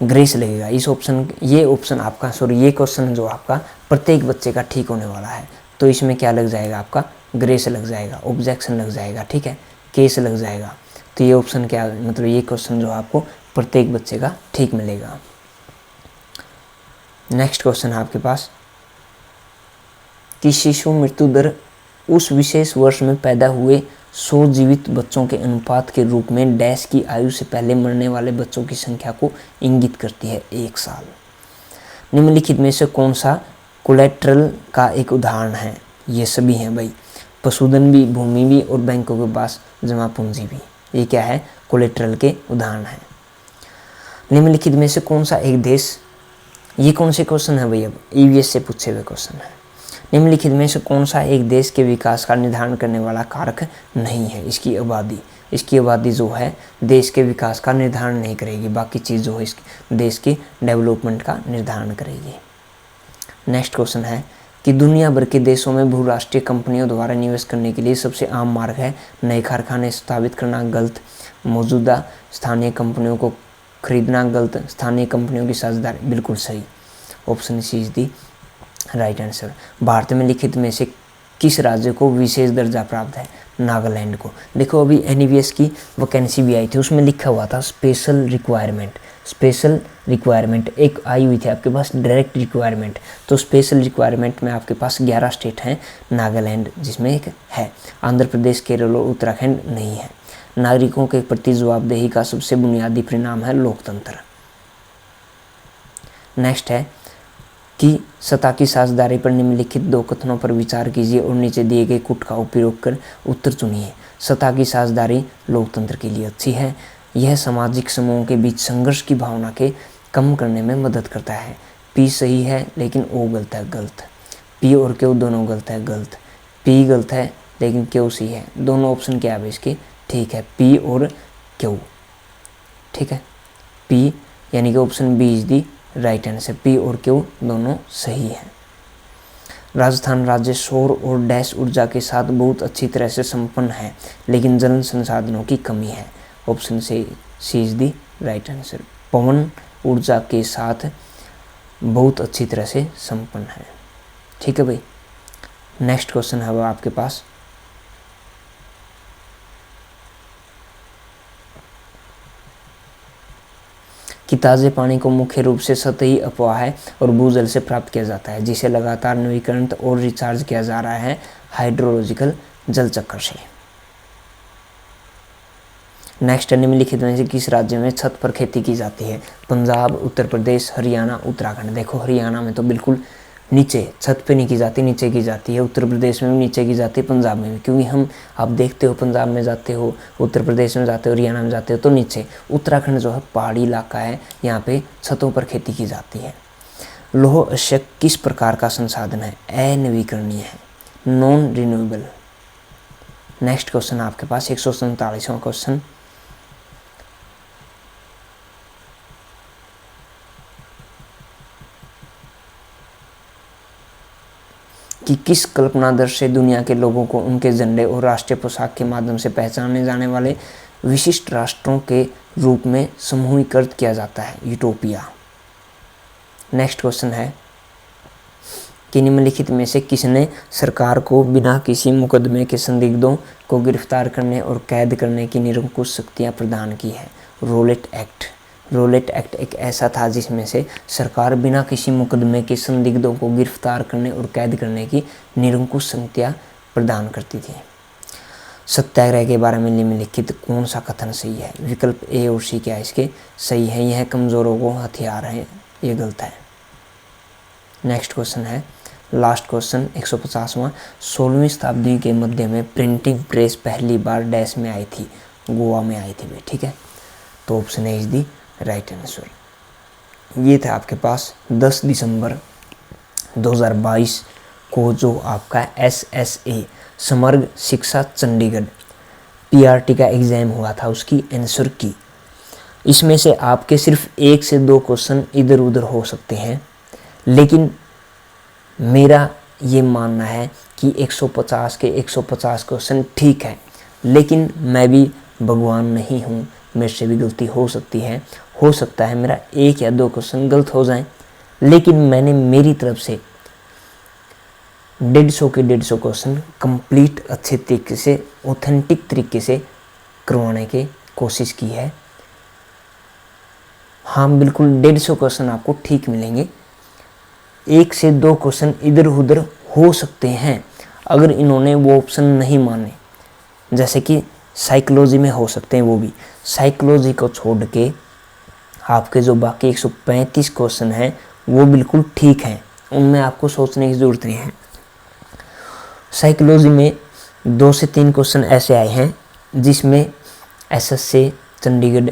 ग्रेस लगेगा। ये ऑप्शन आपका ये क्वेश्चन जो आपका प्रत्येक बच्चे का ठीक होने वाला है। तो इसमें क्या लग जाएगा, आपका ग्रेस लग जाएगा, ऑब्जेक्शन लग जाएगा, ठीक है, केस लग जाएगा। तो ये ऑप्शन क्या, मतलब ये क्वेश्चन जो आपको प्रत्येक बच्चे का ठीक मिलेगा। नेक्स्ट क्वेश्चन है आपके पास कि शिशु मृत्यु दर उस विशेष वर्ष में पैदा हुए 100 जीवित बच्चों के अनुपात के रूप में डैश की आयु से पहले मरने वाले बच्चों की संख्या को इंगित करती है, 1 साल। निम्नलिखित में से कौन सा कोलेट्रल का एक उदाहरण है, ये सभी हैं भाई, पशुधन भी, भूमि भी और बैंकों के पास जमा पूंजी भी। ये क्या है, कोलेट्रल के उदाहरण है। निम्नलिखित में से कौन सा एक देश, ये कौन से क्वेश्चन है भाई, अब ईवीएस से पूछे हुए क्वेश्चन है। निम्नलिखित में से कौन सा एक देश के विकास का निर्धारण करने वाला कारक नहीं है, इसकी आबादी जो है देश के विकास का निर्धारण नहीं करेगी, बाकी चीज़ जो है इसकी देश की डेवलपमेंट का निर्धारण करेगी। नेक्स्ट क्वेश्चन है कि दुनिया भर के देशों में बहुराष्ट्रीय कंपनियों द्वारा निवेश करने के लिए सबसे आम मार्ग है नए कारखाने स्थापित करना, गलत। मौजूदा स्थानीय कंपनियों को खरीदना, गलत। स्थानीय कंपनियों की साझेदारी, बिल्कुल सही। Option C is the right answer. भारत में लिखित में से किस राज्य को विशेष दर्जा प्राप्त है, नागालैंड को। देखो अभी एनईवीएस की वैकेंसी भी आई थी, उसमें लिखा हुआ था स्पेशल रिक्वायरमेंट एक आई हुई थी आपके पास डायरेक्ट रिक्वायरमेंट। तो स्पेशल रिक्वायरमेंट में आपके पास 11 स्टेट हैं, नागालैंड जिसमें एक है, आंध्र प्रदेश, केरल और उत्तराखंड नहीं है। नागरिकों के प्रति जवाबदेही का सबसे बुनियादी परिणाम है लोकतंत्र। नेक्स्ट है कि सतह की साझेदारी पर निम्नलिखित 2 कथनों पर विचार कीजिए और नीचे दिए गए कूट का उपयोग कर उत्तर चुनिए। सतह की साझेदारी लोकतंत्र के लिए अच्छी है, यह सामाजिक समूहों के बीच संघर्ष की भावना के कम करने में मदद करता है। पी सही है लेकिन ओ गलत है, गलत। पी और क्यू दोनों गलत है, गलत। पी गलत है लेकिन क्यू सही है, दोनों ऑप्शन क्या है इसके, ठीक है, पी और क्यू, ठीक है। पी यानी कि option B is the right answer, P और क्यू दोनों सही है। राजस्थान राज्य सौर और डैश ऊर्जा के साथ बहुत अच्छी तरह से संपन्न है लेकिन जल संसाधनों की कमी है। Option C is the right answer, पवन ऊर्जा के साथ बहुत अच्छी तरह से संपन्न है, ठीक है भाई। नेक्स्ट क्वेश्चन है वो आपके पास कि ताज़े पानी को मुख्य रूप से सतही अपवाह और भूजल से प्राप्त किया जाता है जिसे लगातार नवीकरण और रिचार्ज किया जा रहा है हाइड्रोलॉजिकल जल चक्र से। नेक्स्ट, निम्नलिखित में से किस राज्य में छत पर खेती की जाती है, पंजाब, उत्तर प्रदेश, हरियाणा, उत्तराखंड। देखो हरियाणा में तो बिल्कुल नीचे, छत पे नहीं की जाती, नीचे की जाती है। उत्तर प्रदेश में भी नीचे की जाती है, पंजाब में भी, क्योंकि आप देखते हो पंजाब में जाते हो, उत्तर प्रदेश में जाते हो, हरियाणा में जाते हो तो नीचे। उत्तराखंड जो है पहाड़ी इलाका है, यहाँ पे छतों पर खेती की जाती है। लौह अयस्क किस प्रकार का संसाधन है, अनवीकरणीय है, नॉन रिन्यूएबल। नेक्स्ट क्वेश्चन आपके पास 147वां क्वेश्चन कि किस कल्पनादर्श से दुनिया के लोगों को उनके झंडे और राष्ट्रीय पोशाक के माध्यम से पहचाने जाने वाले विशिष्ट राष्ट्रों के रूप में समूहीकृत किया जाता है, यूटोपिया। नेक्स्ट क्वेश्चन है कि निम्नलिखित में से किसने सरकार को बिना किसी मुकदमे के संदिग्धों को गिरफ्तार करने और कैद करने की निरंकुश शक्तियां प्रदान की है, रोलेट एक्ट। रोलेट एक्ट एक ऐसा था जिसमें से सरकार बिना किसी मुकदमे के संदिग्धों को गिरफ्तार करने और कैद करने की निरंकुश संज्ञा प्रदान करती थी। सत्याग्रह के बारे में निम्नलिखित कौन सा कथन सही है? विकल्प ए और सी क्या इसके सही है? यह कमजोरों को हथियार है, ये गलत है। नेक्स्ट क्वेश्चन है, लास्ट क्वेश्चन 150वां। 16वीं शताब्दी के मध्य में प्रिंटिंग प्रेस पहली बार डैश में आई थी? गोवा में आई थी भाई, ठीक है। तो option A is the right answer. ये था आपके पास 10 दिसंबर 2022 को जो आपका SSA समग्र शिक्षा चंडीगढ़ PRT का एग्ज़ाम हुआ था, उसकी आंसर की। इसमें से आपके सिर्फ 1 से 2 क्वेश्चन इधर उधर हो सकते हैं, लेकिन मेरा ये मानना है कि 150 के 150 क्वेश्चन ठीक है। लेकिन मैं भी भगवान नहीं हूँ, मेरे से भी गलती हो सकती है। हो सकता है मेरा 1 या 2 क्वेश्चन गलत हो जाएं, लेकिन मैंने मेरी तरफ से 150 के 150 क्वेश्चन कंप्लीट अच्छे तरीके से, ऑथेंटिक तरीके से करवाने की कोशिश की है। हाँ बिल्कुल 150 क्वेश्चन आपको ठीक मिलेंगे, 1 से 2 क्वेश्चन इधर उधर हो सकते हैं अगर इन्होंने वो ऑप्शन नहीं माने, जैसे कि साइकोलॉजी में हो सकते हैं। वो भी साइकोलॉजी को छोड़ के आपके जो बाकी 135 क्वेश्चन हैं वो बिल्कुल ठीक हैं, उनमें आपको सोचने की ज़रूरत नहीं है। साइकोलॉजी में 2 से 3 क्वेश्चन ऐसे आए हैं जिसमें SSA चंडीगढ़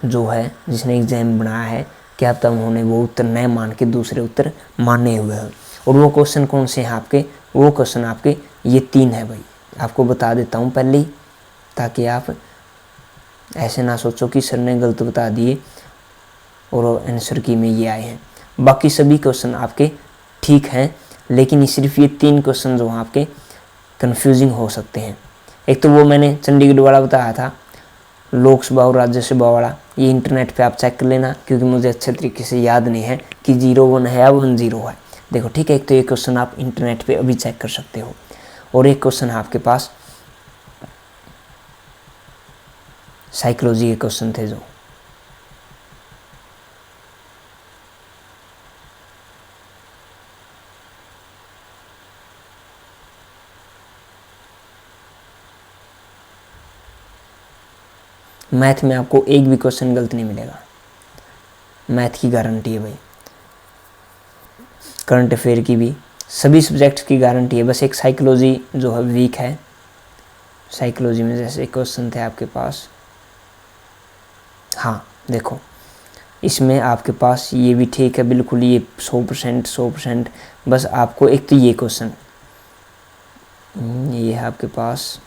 जो है जिसने एग्ज़ाम बनाया है, क्या पता उन्होंने वो उत्तर न मान के दूसरे उत्तर माने हुए हैं। और वो क्वेश्चन कौन से हैं आपके? वो क्वेश्चन आपके ये 3 है भाई, आपको बता देता हूँ पहले ही, ताकि आप ऐसे ना सोचो कि सर ने गलत बता दिए और आंसर की में ये आए हैं। बाकी सभी क्वेश्चन आपके ठीक हैं, लेकिन सिर्फ ये 3 क्वेश्चन जो हैं आपके कंफ्यूजिंग हो सकते हैं। एक तो वो मैंने चंडीगढ़ वाला बताया था, लोकसभा और राज्यसभा वाला, ये इंटरनेट पे आप चेक कर लेना, क्योंकि मुझे अच्छे तरीके से याद नहीं है कि 01 है या 10 है। देखो ठीक है, एक तो ये क्वेश्चन आप इंटरनेट पे अभी चेक कर सकते हो, और एक क्वेश्चन है आपके पास साइकोलॉजी के क्वेश्चन थे जो मैथ में आपको एक भी क्वेश्चन गलत नहीं मिलेगा, मैथ की गारंटी है भाई, करंट अफेयर की भी, सभी सब्जेक्ट्स की गारंटी है। बस एक साइकोलॉजी जो है वीक है। साइकोलॉजी में जैसे क्वेश्चन थे आपके पास, हाँ देखो इसमें आपके पास ये भी ठीक है बिल्कुल, ये 100%, बस आपको एक तो ये क्वेश्चन ये है आपके पास,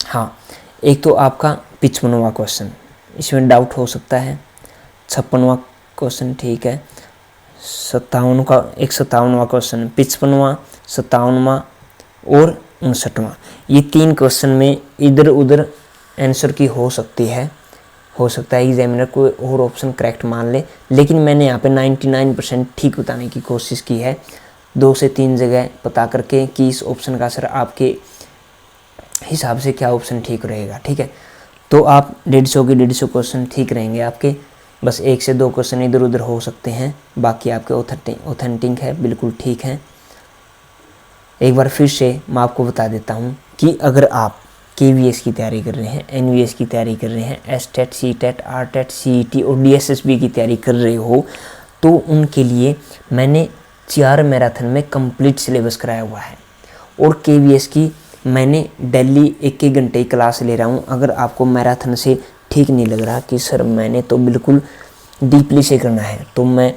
हाँ एक तो आपका 55वां क्वेश्चन, इसमें डाउट हो सकता है। 56वां क्वेश्चन ठीक है, 57वां क्वेश्चन, 55वां, 57वां और 59वां, ये 3 क्वेश्चन में इधर उधर आंसर की हो सकती है। हो सकता है एग्जामिनर कोई और ऑप्शन करेक्ट मान ले, लेकिन मैंने यहाँ पे 99% ठीक बताने की कोशिश की है, 2 से 3 जगह पता करके कि इस ऑप्शन का सर आपके हिसाब से क्या ऑप्शन ठीक रहेगा। ठीक है, तो आप 150 के 150 क्वेश्चन ठीक रहेंगे आपके, बस 1 से 2 क्वेश्चन इधर उधर हो सकते हैं, बाकी आपके ऑथेंटिक है, बिल्कुल ठीक है। एक बार फिर से मैं आपको बता देता हूँ कि अगर आप KVS की तैयारी कर रहे हैं, NVS की तैयारी कर रहे हैं, STET, CTET, RTET, CET और DSSB की तैयारी कर रहे हो, तो उनके लिए मैंने 4 मैराथन में कंप्लीट सिलेबस कराया हुआ है, और KVS की मैंने डेली 1-1 घंटे की क्लास ले रहा हूँ। अगर आपको मैराथन से ठीक नहीं लग रहा कि सर मैंने तो बिल्कुल डीपली से करना है, तो मैं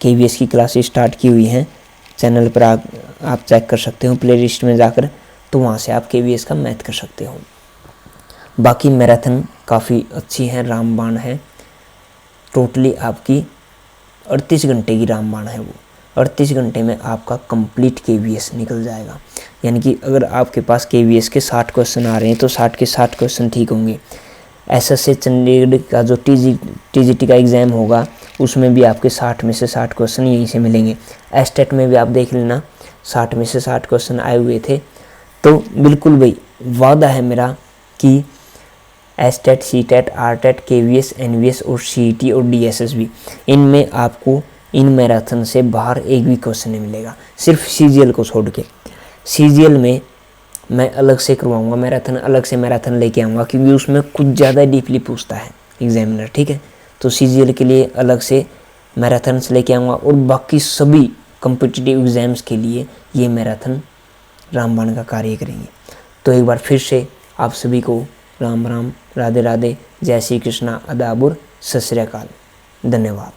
KVS की क्लासेस स्टार्ट की हुई हैं, चैनल पर आप चेक कर सकते हो प्लेलिस्ट में जाकर, तो वहाँ से आप KVS का मैथ कर सकते हो। बाकी मैराथन काफ़ी अच्छी है, रामबाण है, टोटली आपकी 38 घंटे की रामबाण है, वो 38 घंटे में आपका कंप्लीट KVS निकल जाएगा। यानी कि अगर आपके पास KVS के 60 क्वेश्चन आ रहे हैं तो 60 के 60 क्वेश्चन ठीक होंगे। SSA चंडीगढ़ का जो TGT का एग्ज़ाम होगा उसमें भी आपके 60 में से 60 क्वेश्चन यहीं से मिलेंगे। STET में भी आप देख लेना 60 में से 60 क्वेश्चन आए हुए थे। तो बिल्कुल भाई वादा है मेरा कि एसटेट, सीटेट, आरटेट, केवीएस, एनवीएस और सीईटी और डीएसएसबी, इनमें आपको इन मैराथन से बाहर एक भी क्वेश्चन नहीं मिलेगा, सिर्फ सीजीएल को छोड़ के। सीजीएल में मैं अलग से करवाऊंगा मैराथन, अलग से मैराथन लेके आऊँगा, क्योंकि उसमें कुछ ज़्यादा डीपली पूछता है एग्जामिनर, ठीक है। तो सीजीएल के लिए अलग से मैराथन्स लेके आऊँगा, और बाकी सभी कॉम्पिटिटिव एग्ज़ाम्स के लिए ये मैराथन रामबाण का कार्य करेंगे। तो एक बार फिर से आप सभी को राम राम, राधे राधे, जय श्री कृष्णा, आदाब और सत श्री अकाल, धन्यवाद।